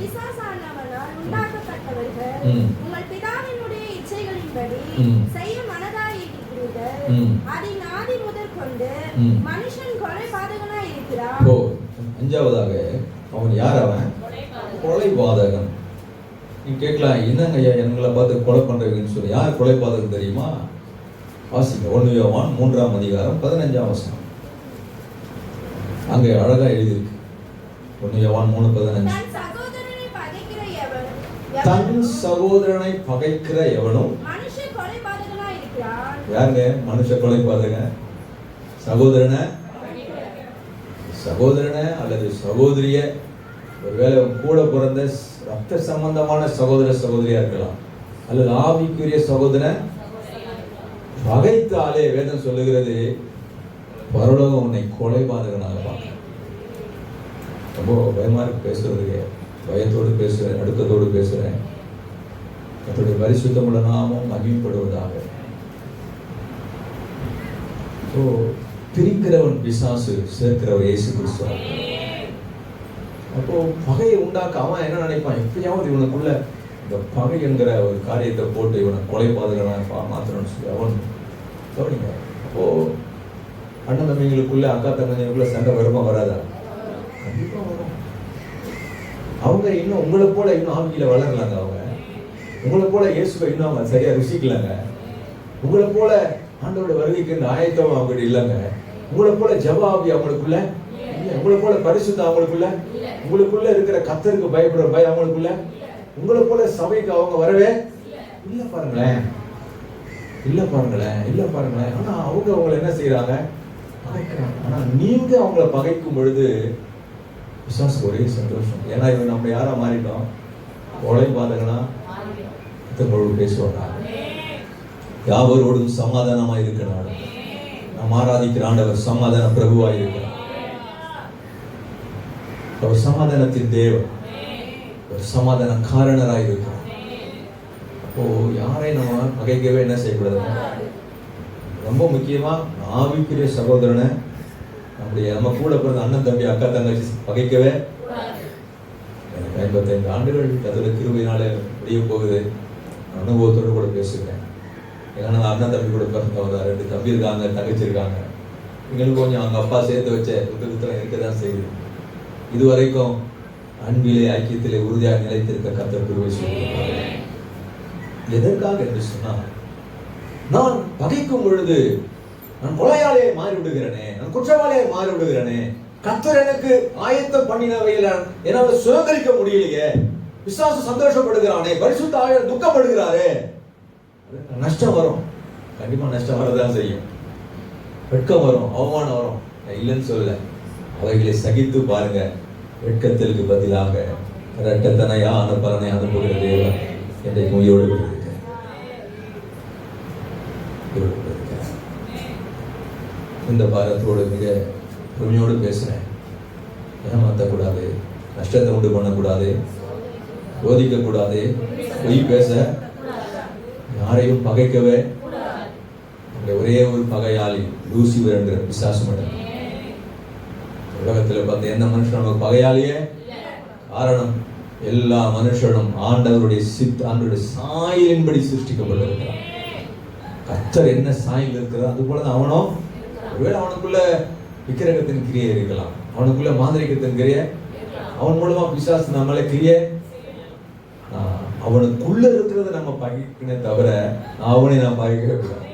பிசாசானவனால் உண்டாக்கப்பட்டவர்கள், உங்கள் பிதாவினுடைய இச்சைகளின்படி செய்ய மனதாயிருக்கிறீர்கள். அதின் ஆதி முதற் கொண்டு மனுஷன் கொலைபாதகனாய் இருக்கிறான். அஞ்சாவதாக அவன் யார்? அவன் கொலைபாதகன். நீ கேட்கலாம், என்னங்க ஐயா எங்களை பார்த்து கொலை பண்றீங்கன்னு சொல்லி. யார் கொலைபாதகன் தெரியுமா? வாசிங்க 1 யோவான் 3ஆம் அதிகாரம் 15ஆம் வசனம். அங்கே அழகா எழுதியிருக்கு. 1 யோவான் 3:15. தன் சகோதரனை பகைக்கிற எவனும் யாருங்க? மனுஷ கொலைபாதகன். சகோதரனை அல்லது சகோதரிய, ஒருவேளை கூட பிறந்த ரத்த சம்பந்தமான சகோதரியா இருக்கலாம், அல்லது ஆவிக்குரிய சகோதரன் பகைத்தாலே வேதம் சொல்லுகிறது பரலோகம் உன்னை கொலைபாதகனாக பார்க்க. ரொம்ப பயமா இருக்கு பேசுறதுக்கு. பயத்தோடு பேசுறேன், நடுக்கத்தோடு பேசுறேன். கர்த்தருடைய பரிசுத்தமுள்ள நாமம் மகிமைப்படுவதாக. பிரிக்கிறவன் பிசாசு, சேர்க்கிறவர் இயேசு கிறிஸ்து. அப்போ பகையை உண்டாக்க அவன் என்ன நினைப்பான்? எப்பயாவது இவனுக்குள்ள இந்த பகை என்கிற ஒரு காரியத்தை போட்டு இவனை கொலைபாதகனாக மாத்திரம்னு சொல்லி அவன் கவனிங்க. அப்போ அண்ணன் தம்பிங்களுக்குள்ள, அக்கா தங்கங்களுக்குள்ள சண்டை வருமா வராதா? கண்டிப்பா வரும். அவங்க இன்னும் உங்களை போல இன்னும் ஆவியில வளரலாங்க. அவங்க உங்களை போல இயேசுவை இன்னும் அவங்க சரியா ருசிக்கலாங்க. உங்களை போல ஆண்டவருடைய வருகைக்கு இந்த ஆயத்தம் அவங்ககிட்ட இல்லைங்க. உங்களை போல ஜெப ஆவி அவங்களுக்குள்ள இல்ல. உங்களை போல பரிசுத்தம் அவங்களுக்குள்ள, உங்களுக்குள்ள இருக்கிற கர்த்தருக்கு பயப்படுற பயம் அவங்களுக்குள்ள, உங்களை போல சபைக்கு அவங்க வரவே இல்ல. பாருங்களேன். ஆனா அவங்க அவங்களை என்ன செய்யறாங்க? பகைக்கிறாங்க. ஆனா நீங்க அவங்கள பகைக்கும் பொழுது விசுவாசம் ஒரே சந்தோஷம். ஏன்னா இவன் நம்ம யாரா மாறிட்டோம்? கொலைபாதகனா கர்த்தரோடு பேசுவாங்க. யாவரோடும் சமாதானமா இருக்கிறார். நாம் ஆராதிக்கிற ஆண்டவர் சமாதான பிரபுவாய் இருக்கிறார். அவர் சமாதானத்தின் தேவன், ஒரு சமாதான காரணராய் இருக்கிறார். அப்போ யாரை நம்ம பகைக்கவே என்ன செய்யக்கூடாது? ரொம்ப முக்கியமா ஆவிக்குரிய சகோதரனை, நம்ம கூட பிறந்த அண்ணன் தம்பி அக்கா தங்கச்சி பகைக்கவே. 55 ஆண்டுகள் அதில் கிருபையினால முடிய போகுது. அனுபவத்தோடு கூட பேசுகிறேன். ஏன்னா அண்ணன் தம்பி கூட பிறந்தவங்க 2 தம்பி இருக்காங்க, தங்கச்சி இருக்காங்க. எங்களுக்கு கொஞ்சம் அவங்க அப்பா சேர்த்து வச்ச புத்தகத்தில் இருக்கதான் செய்யுது. இதுவரைக்கும் அன்பிலே ஐக்கியத்திலே உறுதியாக நிலைத்திருக்க கர்த்தர் கிருபை செய்கிறார். எதற்காக என்று சொன்னால், நான் பகைக்கும் பொழுது நான் கொலையாளியை மாறிவிடுகிறேனே, நான் குற்றவாளியை மாறிவிடுகிறேனே, கர்த்தர் எனக்கு ஆயத்தம் பண்ணினவையில் என்னால் சுதந்திரிக்க முடியலையே, பிசாசு சந்தோஷப்படுகிறானே, பரிசுத்த ஆவியானவர் துக்கப்படுகிறாரே, நஷ்டம் வரும். கண்டிப்பா நஷ்டம் வரதான் செய்யும். வெட்கம் வரும், அவமானம் வரும். இல்லைன்னு சொல்லல. அவைகளை சகித்து பாருங்க. வெட்கத்திற்கு பதிலாக இரட்டத்தனையான பலனை அனுப்புகிற தேவன் இன்றைக்கு உயிரோடு விடுவிக்க. இந்த பாரத்தோடு மிக பொறுமையோடு பேசுறேன். ஏமாற்றக்கூடாது, நஷ்டத்தை உண்டு பண்ணக்கூடாது, போதிக்க கூடாது, பொய் பேச, யாரையும் பகைக்கவே. ஒரே ஒரு பகையாளி லூசிபர் என்ற பிசாசு மட்டும். உலகத்தில் பார்த்த எந்த மனுஷன் நமக்கு பகையாளியே? காரணம், எல்லா மனுஷனும் ஆண்டவருடைய சாயலின்படி சிருஷ்டிக்கப்பட்டிருக்கிறான். கர்த்தர் என்ன சாயல் இருக்கிறதோ அது போலதான் அவனும். ஒருவேளை அவனுக்குள்ள விக்கிரகத்தின் கிரியை இருக்கலாம், அவனுக்குள்ள மாந்திரிகத்தின் கிரியை, அவன் மூலமா பிசாசு நம்மளே கிரியை. அவனுக்குள்ள இருக்கிறத நம்ம பகைக்கனே தவிர அவனை நாம் பகைக்கவே கூடாது.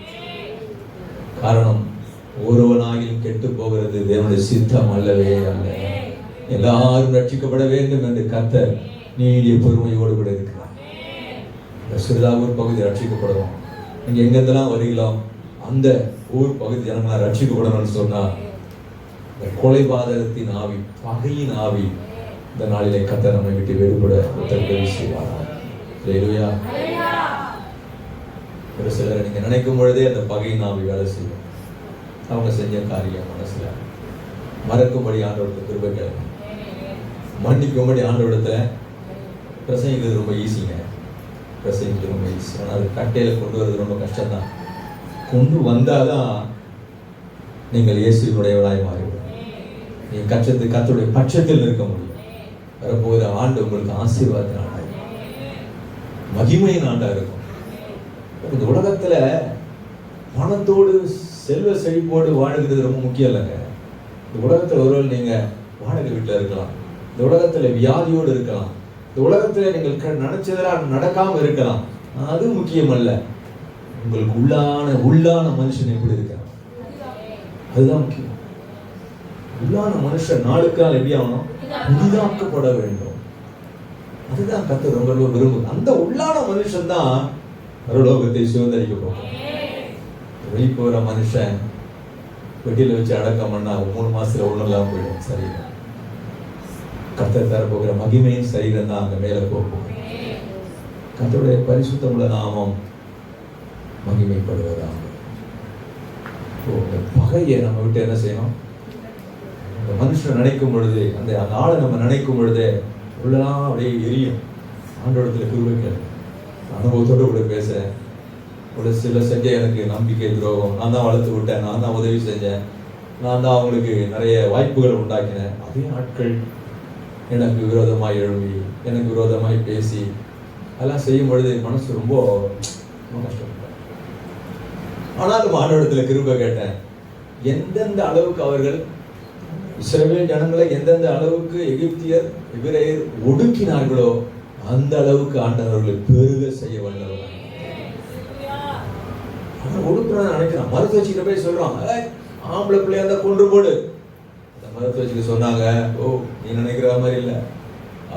காரணம், ஒருவனாகிலும் கெட்டு போகிறது தேவனுடைய சித்தம் அல்லவே அல்ல. எல்லாரும் ரட்சிக்கப்பட வேண்டும் என்று கர்த்தர் நீடிய பொறுமையோடு கூட இருக்கிறார். சிறுதாவூர் பகுதி ரட்சிக்கப்படுவோம். நீங்க எங்கெந்தெல்லாம் வருகிறோம் அந்த ஊர் பகுதி ஜனங்களாம் ரட்சிக்கப்படணும்னு சொன்னா, இந்த கொலைபாதகத்தின் ஆவி, பகையின் ஆவி இந்த நாளிலே கர்த்தர் நம்மை விட்டு வேறுபட உத்தரவு செய்வார். ஒரு சிலரை நீங்க நினைக்கும் பொழுதே அந்த பகையின் ஆவி வேலை செய்யும். அவங்க செஞ்ச காரியம் மனசுல மறக்கும்படி ஆண்டவரத்தை கிருபை கேளுங்க. மன்னிக்கும்படி ஆண்டவரத்தை பிரசங்கிக்கிறது ரொம்ப ஈஸிங்க. பிரசங்கிக்கிறது ரொம்ப ஈஸி. ஆனால் அது கட்டையில கொண்டு வர்றது ரொம்ப கஷ்டம்தான். கொண்டு வந்தாதான் நீங்கள் இயேசுவினுடையவளாய் மாறிவிடும். நீ கர்த்தருடைய பட்சத்தில் இருக்க முடியும். வரப்போகிற ஆண்டு உங்களுக்கு ஆசீர்வாத ஆண்டா, மகிமையின் ஆண்டா இருக்கும். இந்த உலகத்துல பணத்தோடு செல்வ செழிப்போடு வாழ்கிறது ரொம்ப முக்கியம் இல்லைங்க. இந்த உலகத்துல ஒருவேளை நீங்க வாடகை வீட்டுல இருக்கலாம், இந்த உலகத்துல வியாதியோடு இருக்கலாம், இந்த உலகத்துல நீங்கள் நினைச்சதெல்லாம் நடக்காம இருக்கலாம். அது முக்கியம் அல்ல. உங்களுக்கு உள்ளான மனுஷன் எப்படி இருக்கான், அதுதான் முக்கியம். உள்ளான மனுஷன் நாளுக்கு நாள் எப்படி ஆகணும், புதிதாக்கப்பட வேண்டும். அதுதான் கர்த்தர் ரொம்ப விரும்பும். அந்த உள்ளான மனுஷன் தான் பரலோகத்தை சுதந்தரிக்க போகும். வெளிப்போற மனுஷன் வெட்டியில வச்சு அடக்கம் பண்ணா 3 மாசத்துல ஒண்ணுலாம் போயிடும். சரி, கர்த்தர் தர போகிற மகிமையின் சரீரம் தான் அங்க மேல போகும். கர்த்தருடைய பரிசுத்தமுள்ள நாமம் மகிமைப்படுவதாக. பகையை நம்ம விட்டு என்ன செய்யணும், அந்த மனுஷன் நினைக்கும் பொழுது, அந்த ஆளை நம்ம நினைக்கும் பொழுது உள்ளலாம் அப்படியே எரியும். ஆண்டோடத்துல கிருபைகள் அனுபவத்தோடு கூட பேசுறேன். ஒரு சில செஞ்ச எனக்கு நம்பிக்கை துரோகம், நான் தான் வளர்த்து விட்டேன், நான் தான் உதவி செஞ்சேன், நான் தான் அவங்களுக்கு நிறைய வாய்ப்புகள் உண்டாக்கினேன். அதே ஆட்கள் எனக்கு விரோதமாய் எழும்பி, எனக்கு விரோதமாய் பேசி அதெல்லாம் செய்யும் பொழுது மனசு ரொம்ப கஷ்டப்பட்டேன். ஆனாலும் ஆண்டவரிடத்துல கிருபை கேட்டேன். எந்தெந்த அளவுக்கு அவர்கள் இஸ்ரவேல் ஜனங்களை எந்தெந்த அளவுக்கு எகிப்தியர் எபிரேயர் ஒடுக்கினார்களோ அந்த அளவுக்கு ஆண்டவர்களை பெருக செய்ய வல்லவர். ஒடுக்குறான்னு நினைக்கிறான். மருத்துவச்சிக்கிட்ட போய் சொல்றான், ஆம்பளை பிள்ளையா இருந்தா கொன்று போடு. அந்த மருத்துவச்சிக்கு சொன்னாங்க, ஓ நீ நினைக்கிற மாதிரி இல்ல,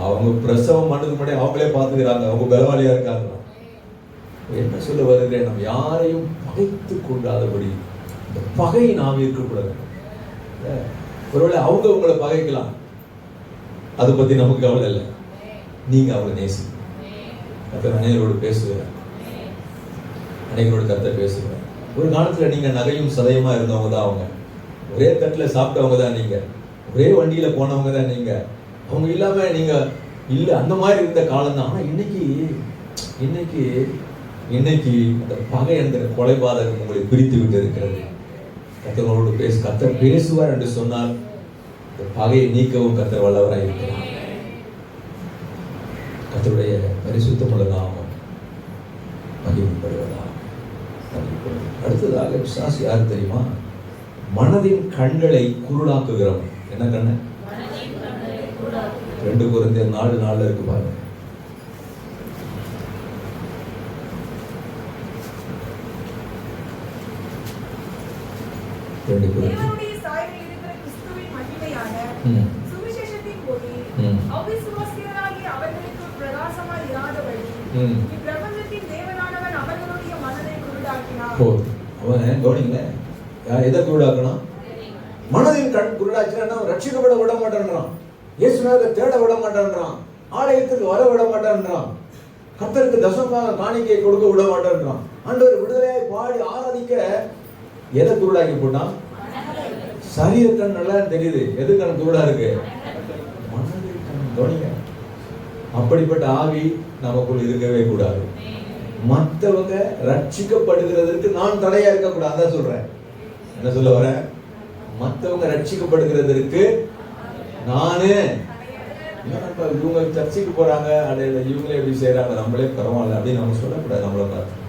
அவங்க பிரசவம் பண்ணதுக்கு முன்னாடி அவங்களே பார்த்துக்கிறாங்க, அவங்க பலவாளியா இருக்காங்க. என்ன சொல்ல வருகிறேன், நம்ம யாரையும் பகைத்து கொண்டாதபடி இந்த பகை நாம் இருக்கக்கூடாது. ஒருவேளை அவங்க உங்களை பகைக்கலாம், அதை பத்தி நமக்கு கவலை இல்லை. நீங்க அவங்களை நேசி. கர்த்தர் அநேகரோடு பேசுகிறார், அநேகரோடு கர்த்தர் பேசுகிறார். ஒரு காலத்துல நீங்க நகையும் சதையுமா இருந்தவங்க தான் அவங்க, ஒரே தட்டுல சாப்பிட்டவங்க தான் நீங்க, ஒரே வண்டியில போனவங்க தான் நீங்க. அவங்க இல்லாம நீங்க இல்ல, அந்த மாதிரி இருந்த காலம் தான். ஆனா இன்னைக்கு அந்த பகை என்கிற கொலைபாதகம் உங்களை பிரித்து விட்டு இருக்கிறது. கர்த்தரோடு கர்த்தர் பேசுவார் என்று சொன்னால் இந்த பகையை நீக்கவும் கர்த்தர் வல்லவராய் இருக்கிறார். கர்த்தருடைய பரிசுத்தமுள்ள நாமம் மகிமைப்படுவதாக. அடுத்ததாக பிசாசு யார் தெரியுமா? மனதின் கண்களை குருடாக்குகிறவன். என்ன கண்ணு? 2 கொரிந்தியர் 4:4 இருக்கு பாருங்க. தேவனுடைய சாயலில் இருக்கிற கிறிஸ்துவின் மகிமையான சுவிசேஷத்தின் ஒளி அவிசுவாசியராகிய அவர்களுக்கு பிரகாசமாய் இராதபடி இப்பிரபஞ்சத்தின் தேவனானவன் அவர்களுடைய மனதை குருடாக்கினார். அவன் கவனிங்களே, எதை குருடாக்கணும்? மனதின் கண் குருடாச்சுன்னா ரட்சிக்கப்பட விட மாட்டேன்றான், இயேசுவை தேட விட மாட்டேன்றான், ஆலயத்துக்கு வர விட மாட்டேன்றான், கர்த்தருக்கு தசமமாக காணிக்கை கொடுக்க விட மாட்டேன்றான். ஆண்டவர் விடுதலையை பாடி ஆராதிக்க எதை குருடாக்கி போட்டான்? சரீர கண் நல்லா தெரியுது, எது கண் குருடா இருக்கு? மனதின் கண். கவனிங்க, அப்படிப்பட்ட ஆவி நமக்குள் இருக்கவே கூடாது. மற்றவங்க ரட்சிக்கப்படுகிறதற்கு நான் தடையா இருக்க கூடாது சொல்றேன். என்ன சொல்ல வரேன்? மற்றவங்க ரட்சிக்கப்படுகிறதற்கு நானு, இவங்க சர்ச்சைக்கு போறாங்க, அடையில இவங்களே எப்படி செய்யறாங்க, நம்மளே பரவாயில்ல அப்படின்னு நம்ம சொல்லக்கூடாது. நம்மளை பார்த்து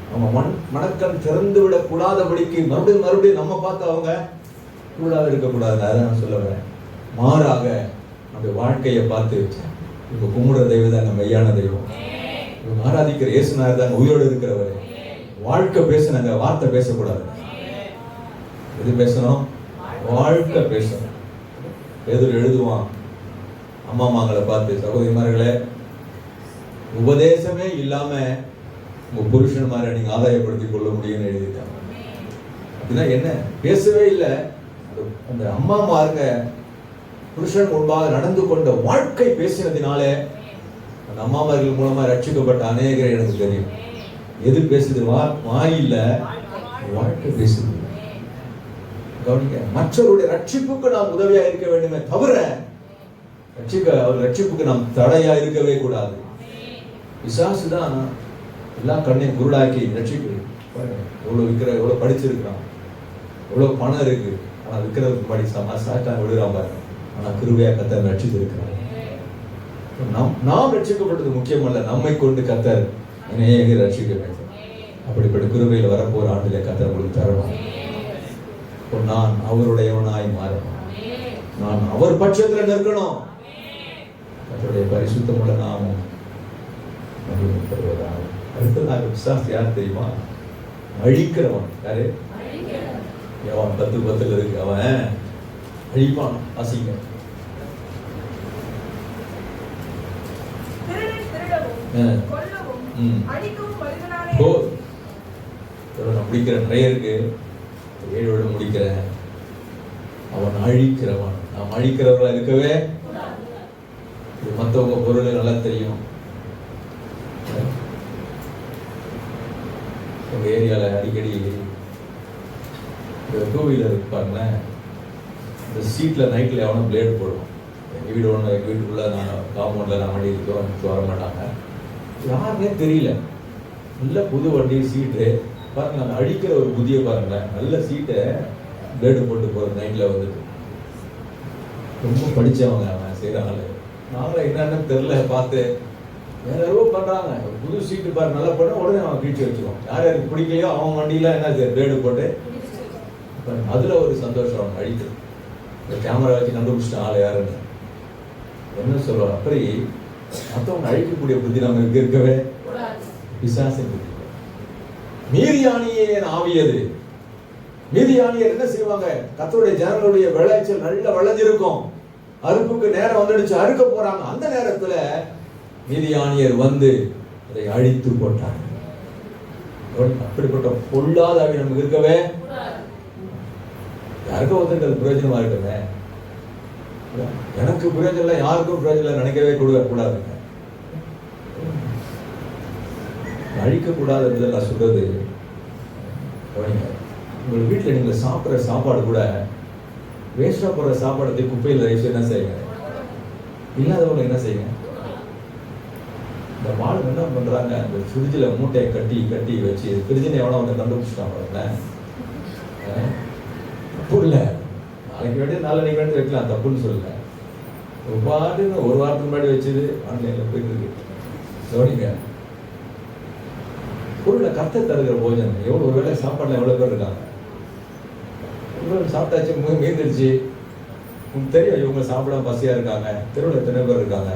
அவங்க மனக்கண் திறந்து விட கூடாதபடிக்கு மறுபடியும் நம்ம பார்த்து அவங்க கூடாது இருக்கக்கூடாது. அதான் நான் சொல்ல வரேன். மாறாக நம்முடைய வாழ்க்கையை பார்த்து இவங்க கும்பிடுற தெய்வம் தாங்க மெய்யான தெய்வம், இவங்க ஆராதிக்கிற இயேசுநாதர் தாங்க உயிரோடு இருக்கிறவர். வாழ்க்கை பேசுனாங்க, வார்த்தை பேசக்கூடாது. எது பேசணும்? வாழ்க்கை பேசணும். பேதுரு எழுதுவான் அம்மாமாங்களை பார்த்து, சகோதரிமார்களே, உபதேசமே இல்லாம உங்க புருஷன் மாதிரி நீங்க ஆதாயப்படுத்திக் கொள்ள முடியும்னு எழுதிட்டாங்க. அப்படின்னா என்ன? பேசவே இல்லை. அந்த அம்மாமாருங்க புருஷன் முன்பாக நடந்து கொண்ட வாழ்க்கை பேசினதினாலே அந்த அம்மாமார்கள் மூலமா ரட்சிக்கப்பட்ட அநேகரை எனக்கு தெரியும். எது பேசுது? வாய் இல்ல, வாழ்க்கை பேசுது. கவனிக்க, மற்றவருடைய ரட்சிப்புக்கு நாம் உதவியா இருக்க வேண்டுமே தவிர ரட்சிப்புக்கு நாம் தடையா இருக்கவே கூடாது. பிசாசு தான் எல்லா கண்ணையும் குருடாக்கி ரட்சிப்பு. எவ்வளவு படிச்சிருக்கிறான், இவ்வளோ பணம் இருக்கு, ஆனால் விற்கிறதுக்கு முன்னாடி சாட்டாங்க விடுறான் பாருங்க. ஆனால் கிருபையா கர்த்தர் ரட்சித்து இருக்கிறார். நாம் ரட்சிக்கப்பட்டது முக்கியமல்ல, நம்மை கொண்டு கர்த்தர் அநேகரை ரட்சிக்க வேண்டும். அப்படிப்பட்ட கிருபையில் வரப்போற ஆண்டிலே கர்த்தர் உங்களுக்கு தரணும். நான் அவருடையவனாய் மாறணும், நான் அவர் பட்சத்தில் நிற்கணும். கர்த்தருடைய பரிசுத்தமுள்ள நாமம் மகிமை பெறுவதாக. அடுத்ததாக பிசாசு யார் தெரியுமா? அழிக்கிறவன். யாரு? அவன் 10:10 இருக்கு. அவன் அழிப்பான். வாசிங்க. முடிக்கிற பெயருக்கு 7 முடிக்கிறேன். அவன் அழிக்கிறவன். நாம் அழிக்கிறவர்களா இருக்கவே. மற்றவங்க பொருள் நல்லா தெரியும். உங்க ஏரியால அடிக்கடி டூ வீலர் இருப்பாங்களேன், இந்த சீட்ல நைட்ல எவனும் பிளேடு போடுவோம். எங்கள் வீடு ஒன்று, எங்கள் வீட்டுக்குள்ளே நான் காம்பவுண்டில் நான் வண்டி இருக்கோம், வர மாட்டாங்க, யாருன்னே தெரியல. நல்ல புது வண்டி சீட்டு பாருங்க, அந்த அடிக்கிற ஒரு புதிய பாருங்களேன், நல்ல சீட்டை பிளேடு போட்டு போகிற நைட்டில் வந்துட்டு ரொம்ப படித்தவங்க அவன் செய்கிறாங்க. நாங்களும் என்னன்னு தெரில, பார்த்து வேற ஏதோ பண்ணுறாங்க. புது சீட்டு பாரு நல்லா பண்ண உடனே அவன் கிழிச்சு வச்சுருவான். யார் யாருக்கு பிடிக்கலையோ அவன் வண்டியில் என்ன பிளேடு போட்டு அதில் ஒரு சந்தோஷம் அவன் அழிக்கிறது. இந்த கேமரா வச்சு கண்டுபிடிச்சிட்டான் ஆள் யாருன்னு. என்ன சொல்லுவார்? அப்படி மற்றவங்க அழிக்கக்கூடிய புத்தி நமக்கு இருக்கவே பிசாசின் புத்தி. மீதியானியே ஆவியது. மீதியானியர் என்ன செய்வாங்க? கர்த்தருடைய ஜனங்களுடைய விளைச்சல் நல்ல விளைஞ்சிருக்கும், அறுப்புக்கு நேரம் வந்துடுச்சு, அறுக்க போறாங்க. அந்த நேரத்துல மீதியானியர் வந்து அதை அழித்து போட்டாங்க. அப்படிப்பட்ட பொல்லாத ஆவி நமக்கு இருக்கவே. யாருக்கும் ஒருத்தருக்கு அது பிரயோஜனமா இருக்குங்க. எனக்கு பிரயோஜனம், யாருக்கும் பிரயோஜனம் நினைக்கவே கூடாதுங்க. அழிக்கக்கூடாது என்பதை நான் சொல்றது. உங்கள் வீட்டில் நீங்கள் சாப்பிட்ற சாப்பாடு கூட வேஸ்டா போடுற சாப்பாடு குப்பையில் ரைஸ் என்ன செய்யுங்க, இல்லாதவங்க என்ன செய்யுங்க. இந்த மாடு என்ன பண்றாங்க, இந்த ஃப்ரிட்ஜில் மூட்டையை கட்டி கட்டி வச்சு ஃப்ரிட்ஜினை எவ்வளோ அவங்க கண்டுபிடிச்சிட்டாங்க. தப்பு இல்லை, நாளைக்கு வேண்டிய நாளைக்கு வேண்டிய வைக்கலாம், தப்புன்னு சொல்லல. ஒரு வாரத்துக்கு முன்னாடி வச்சது ஆன்லைனில் போயிட்டு இருக்கு. கவனிங்க, பொருளை கர்த்தர் தருகிற போஜனம் எவ்வளோ. ஒரு வேளை சாப்பாடுல எவ்வளோ பேர் இருக்காங்க, இவ்வளோ சாப்பிட்டாச்சு மீந்துடுச்சு, உங்களுக்கு தெரியும் இவங்க சாப்பிடாம பசியாக இருக்காங்க, தெருவில் எத்தனை பேர் இருக்காங்க.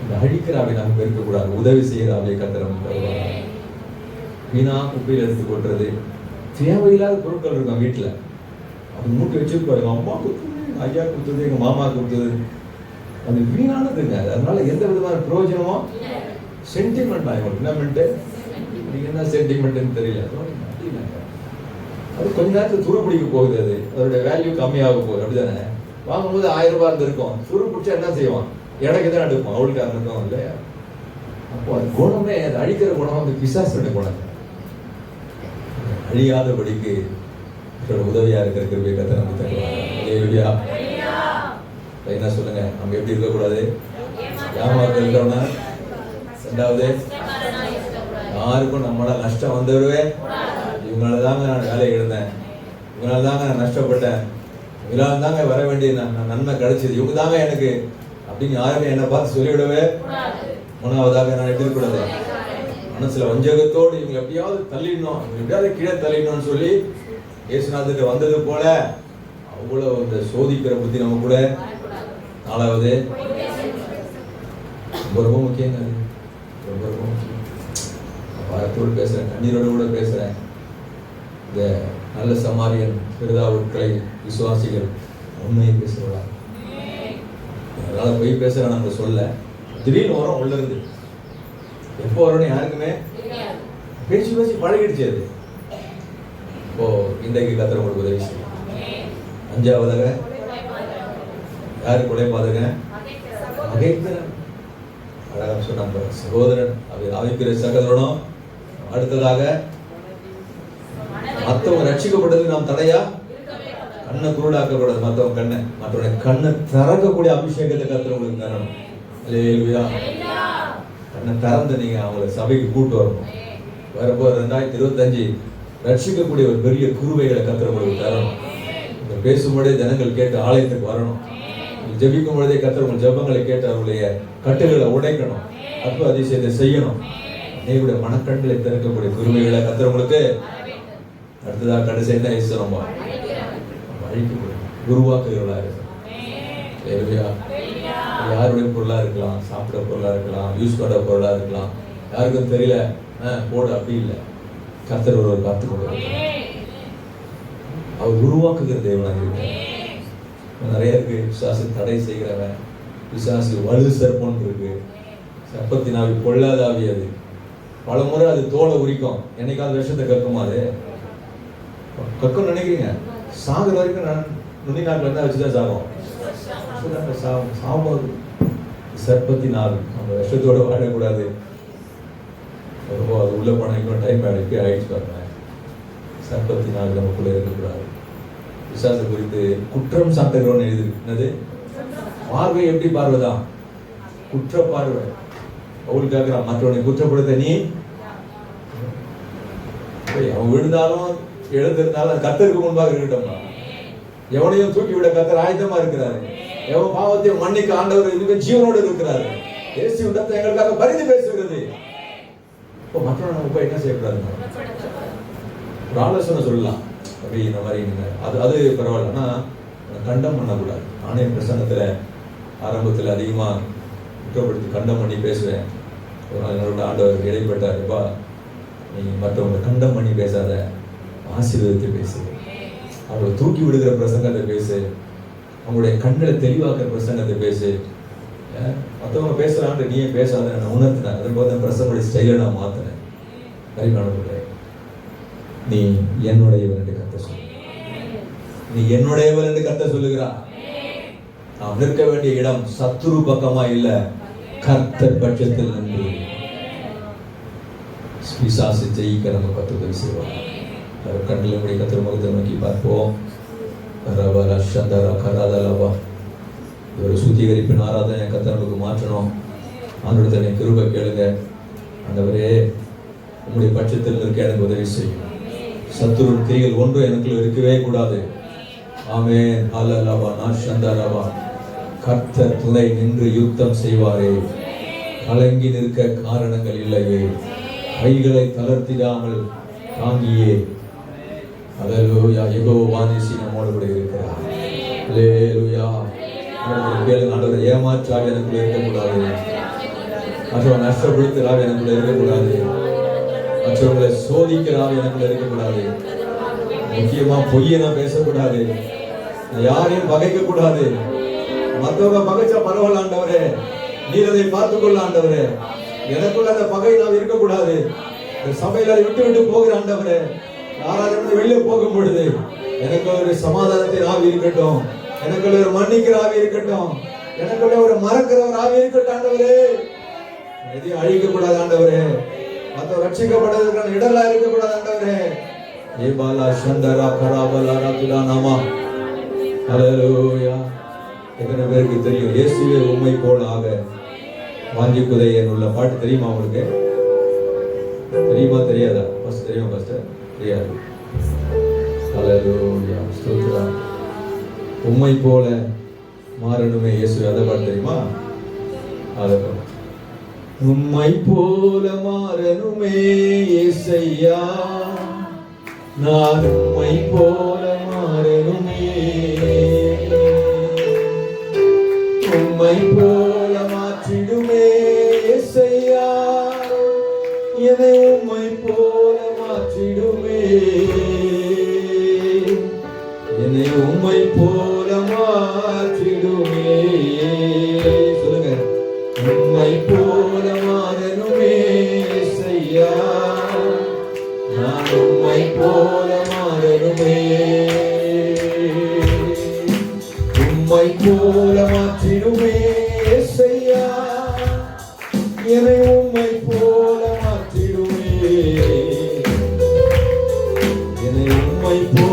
இந்த அழிக்கிற ஆவை நமக்கு இருக்கக்கூடாது, உதவி செய்கிற ஆவையை கர்த்தர் நமக்கு. வீணா குப்பையில் எடுத்து கொட்டுறது, தேவையில்லாத பொருட்கள் இருக்கும் வீட்டில், அது மூட்டை வச்சுருப்பாரு. எங்கள் அம்மா கொடுத்தது, ஐயா கொடுத்தது, எங்கள் மாமா கொடுத்தது, அது வீணானதுங்க. அதனால எந்த விதமான பிரயோஜனமும் சென்டிமெண்ட் ஆகும். என்னமெண்ட்டு நீங்கள் என்ன சென்டிமெண்ட்டுன்னு தெரியல. அது கொஞ்ச நேரத்தில் துரு பிடிக்க போகுது, அது அதோடைய வேல்யூ கம்மியாக போகுது. அப்படிதானே? வாங்கும்போது 1000 ரூபாய் இருந்திருக்கும், துரு பிடிச்சா என்ன செய்வான், எனக்கு தான் எடுப்போம், அவளுக்கு இருந்திருக்கும் இல்லையா? அப்போ அது குணமே, அது அழிக்கிற குணம் வந்து பிசாசுடைய குணம். அழியாதபடிக்கு உதவியா இருக்கிற கிருபையை கர்த்தர் நமக்கு தருவார். என்ன சொல்லுங்க, நம்ம எப்படி இருக்கக்கூடாது? ஏமாற்றம் இருக்கிறோம்னா. ரெண்டாவது, யாருக்கும் நம்மளால நஷ்டம் வந்துடுவே. இவங்களால தாங்க நான் வேலையை இழந்தேன், இவங்களால தாங்க நான் நஷ்டப்பட்டேன், இவங்களால தாங்க வர வேண்டிய நன்மை கிடைச்சது, இவங்க தாங்க எனக்கு அப்படின்னு யாருமே என்னை பார்த்து சொல்லிவிடவே. மூணாவதாக நான் எப்படி இருக்கக்கூடாது? மனசுல வஞ்சகத்தோடு இவங்க எப்படியாவது தள்ளிடணும், இவங்க எப்படியாவது கீழே தள்ளிடணும்னு சொல்லி இயேசுநாதர்கிட்ட வந்தது போல அவ்வளவு இந்த சோதிக்கிற புத்தி நம்ம கூட. நாலாவது, ரொம்ப முக்கியங்க, ரொம்ப முக்கியம். பாரத்தோடு பேசுறேன், கண்ணீரோடு கூட பேசுறேன். இந்த நல்ல சமாரியன் பிறதாவுட்களை விசுவாசிகள் உண்மையை பேசுறா. அதனால போய் பேசுறேன் நம்ம சொல்ல, திடீர்னு வரும் உள்ள இருந்து. எப்போ வரணும் யாருக்குமே பேசி பேசி பழகிடுச்சு அது. இப்போ இன்றைக்கு கர்த்தர் உங்களுக்கு உதவி செய்யும். அஞ்சாவதாக, யாரு கொலைபாதக? அழகா சொன்னாங்க, சகோதரன் அவைக்கிற சகோதரனும். அடுத்ததாக, மற்றவங்க ரட்சிக்கப்பட்டது நாம் தடையா? கண்ணை குருடாக்கக்கூடாது, மற்றவங்க கண்ணை, மற்றவங்க கண்ணை திறக்கக்கூடிய அபிஷேகத்தை கர்த்தர் உங்களுக்கு தரணும். அல்லேலூயா. கண்ணை திறந்து நீங்க அவங்களை சபைக்கு கூட்டு வரணும். வரப்போ 2025 ரட்சிக்கக்கூடிய ஒரு பெரிய கிருபைகளை கர்த்தர் உங்களுக்கு தரணும். பேசும்பொழுதே ஜனங்கள் கேட்டு ஆலயத்துக்கு வரணும். ஜெபிக்கும் பொழுதே கர்த்தர் உங்கள் ஜெபங்களை கேட்டு அவருடைய கட்டுகளை உடைக்கணும். அற்புத அதிசயத்தை செய்யணும். நீங்களுடைய மனக்கண்களை திறக்கக்கூடிய கிருபைகளை கர்த்தர் உங்களுக்கு அடுத்ததாக கடைசி என்ன ஈஸ்வரமா உருவாக்குகிறவர்களா இருக்கணும். யாருடைய பொருளா இருக்கலாம், சாப்பிட பொருளா இருக்கலாம், யூஸ் பண்ண பொருளா இருக்கலாம், யாருக்கும் தெரியல போடு அப்படி இல்லை. கர்த்தர் ஒருவர் காத்துக் கொண்டு அவர் உருவாக்குகிற தேவனாக இருக்கிறார். நிறைய இருக்கு. விசுவாசி தடை செய்கிறவன், விசுவாசி வலு சர்ப்பம் இருக்கு. சர்ப்பத்தின் ஆவி பொல்லாத ஆவி. அது பல முறை அது தோலை உரிக்கும். என்னைக்காவது விஷத்தை கக்குமா? அது கக்கும் நினைக்கிறீங்க? சாகுற வரைக்கும் நான் நுனி நாட்டில் தான் வச்சுதான் சாகும். சாகும் சர்ப்பத்தின் ஆவி. அந்த விஷத்தோட வாழக்கூடாது. அது உள்ள போன டைம் ஆயிடுச்சு பாருங்க. சர்ப்பத்தின் ஆவி நமக்குள்ள இருக்கக்கூடாது. விசுவாச குறித்து குற்றம் சாட்டுகிறோன்னு எழுதிருக்கிறது. பார்வை எப்படி பார்வைதான்? குற்ற பார்வை. அவள் கேட்கிறான், மற்றவனை குற்றப்படுத்த நீ அவன் விழுந்தாலும் எழுந்திருந்தாலும் கர்த்தருக்கு முன்பாக இருக்கட்டும். எவனையும் தூக்கி விட கர்த்தர் ஆயத்தமா இருக்கிறாரு. எவன் பாவத்தையும் மன்னிக்க ஆண்டவர் இதுக்கு ஜீவனோடு இருக்கிறாரு. இயேசு இடத்தை எங்களுக்காக பரிந்து பேசுகிறது. இப்போ மற்றவனை நம்ம போய் என்ன செய்யக்கூடாதுங்க? ஒரு ஆலோசனை சொல்லலாம். அப்படி இந்த மாதிரி அது பரவாயில்ல. ஆனால் கண்டம் பண்ணக்கூடாது. நானே பிரசங்கத்தில் ஆரம்பத்தில் அதிகமாக குற்றப்படுத்தி கண்டம் பண்ணி பேசுவேன். ஒரு நாள் என்னோட ஆண்டவர் இடைப்பட்டார். எப்பா, நீ மற்றவங்க கண்டம் பண்ணி பேசாத, ஆசீர்வதித்து பேசு. அவங்களை தூக்கி விடுகிற பிரசங்கத்தை பேசு. அவங்களுடைய கண்களை தெளிவாக்குற பிரசங்கத்தை பேசு. மற்றவங்க பேசுகிறான்னு நீயே பேசாத நான் உணர்த்தினேன். அதன் போது பிரசங்களுடைய ஸ்டைலை நான் மாற்றினேன். பரிமாணப்பட்ட நீ என்னுடையவன் என்று கர்த்தர் சொல்லு. நீ என்னுடையவன் என்று கர்த்தர் சொல்லுகிறா. நாம் நிற்க வேண்டிய இடம் சத்துரு பக்கமா இல்ல, கர்த்தர் பட்சத்தில் நின்று பிசாசு ஜெயிக்க நம்ம கர்த்தர் செய்வார். கண்ணில் முடி கர்த்தர் முகத்தை நோக்கி பார்ப்போம். ஒரு சுத்திகரிப்பின் ஆராதனை கர்த்தருக்கு மாற்றணும். ஆண்டவரே தன்னை கிருபை கேளுங்க. ஆண்டவரே உங்களுடைய பட்சத்தில் இருக்க எனக்கு உதவி செய்யும். சத்துருவின் கிரிகள் ஒன்று எனக்குள்ள இருக்கவே கூடாது. ஆமென். ஹல்லேலூயா. நாஷந்தரவா. கர்த்தர் துணை நின்று யுத்தம் செய்வாரே. கலங்கி நிற்க காரணங்கள் இல்லையே. கைகளை தளர்த்திடாமல் தாங்கியே. ஹல்லேலூயா. யெகோவா நீசி நம்மோடு கூட இருக்கிறார். ஹல்லேலூயா. ஆண்டவரை ஏமாற்றாக எனக்குள்ள இருக்கக்கூடாது. மற்றவன் நஷ்டப்படுத்துகிறாக எனக்குள்ள இருக்கக்கூடாது. மற்றவங்களை சோதிக்கிறாக எனக்குள்ள இருக்கக்கூடாது. முக்கியமா பொய்யை நான் பேசக்கூடாது. யாரையும் பகைக்க கூடாது. மற்றவங்க பகைச்சா பரவாயில்ல ஆண்டவரே, நீர் அதை பார்த்துக்கொள்ள ஆண்டவரே. எனக்குள்ள அந்த பகை நான் இருக்கக்கூடாது. சபையில விட்டு விட்டு போகிற ஆண்டவரே, யாராவது வெளியே போகும் பொழுது எனக்கு ஒரு சமாதானத்தை ஆவி இருக்கட்டும். எனக்குள்ள ஒரு மன்னிக்கிற ஆவி இருக்கட்டும். எனக்குள்ள ஒரு மறக்கிற ஒரு ஆவி இருக்கட்டும் ஆண்டவரே. எதையும் அழிக்க கூடாது ஆண்டவரே. மற்ற ரட்சிக்கப்படுவதற்கான இடலா இருக்கக்கூடாது ஆண்டவரே. ஏபாலா சந்தரா கராபலா ரத்துலா நாமா. ஹல்லேலூயா. எத்தனை பேருக்கு தெரியும் இயேசுவே உம்மை போல ஆக வாஞ்சிக்குதை உள்ள பாட்டு தெரியுமா உங்களுக்கு? தெரியுமா தெரியாதா? ஃபர்ஸ்ட் தெரியுமா? ஃபர்ஸ்ட் தெரியாது. ஹல்லேலூயா. ஸ்தோத்திரம். உம்மை போல மாறணுமே இயேசு. அதை பாட்டு தெரியுமா? அதை உம்மை போல மாறணுமே இயேசையா. நான் உம்மை போல மாறணுமே. உம்மை போல மாற்றிடுமே இயேசையா. என்னை உம்மை போல மாற்றிடுமே. என்னை உம்மை போல மாற்றிடுமே. சொல்லுங்க. உம்மை போல மாறணுமே இயேசையா. நான் உம்மை போல மாறணுமே. உம்மை போல மாற்றிடுமே இயேசையா. என்னை உம்மை போல மாற்றிடுமே. என்னை உம்மை போல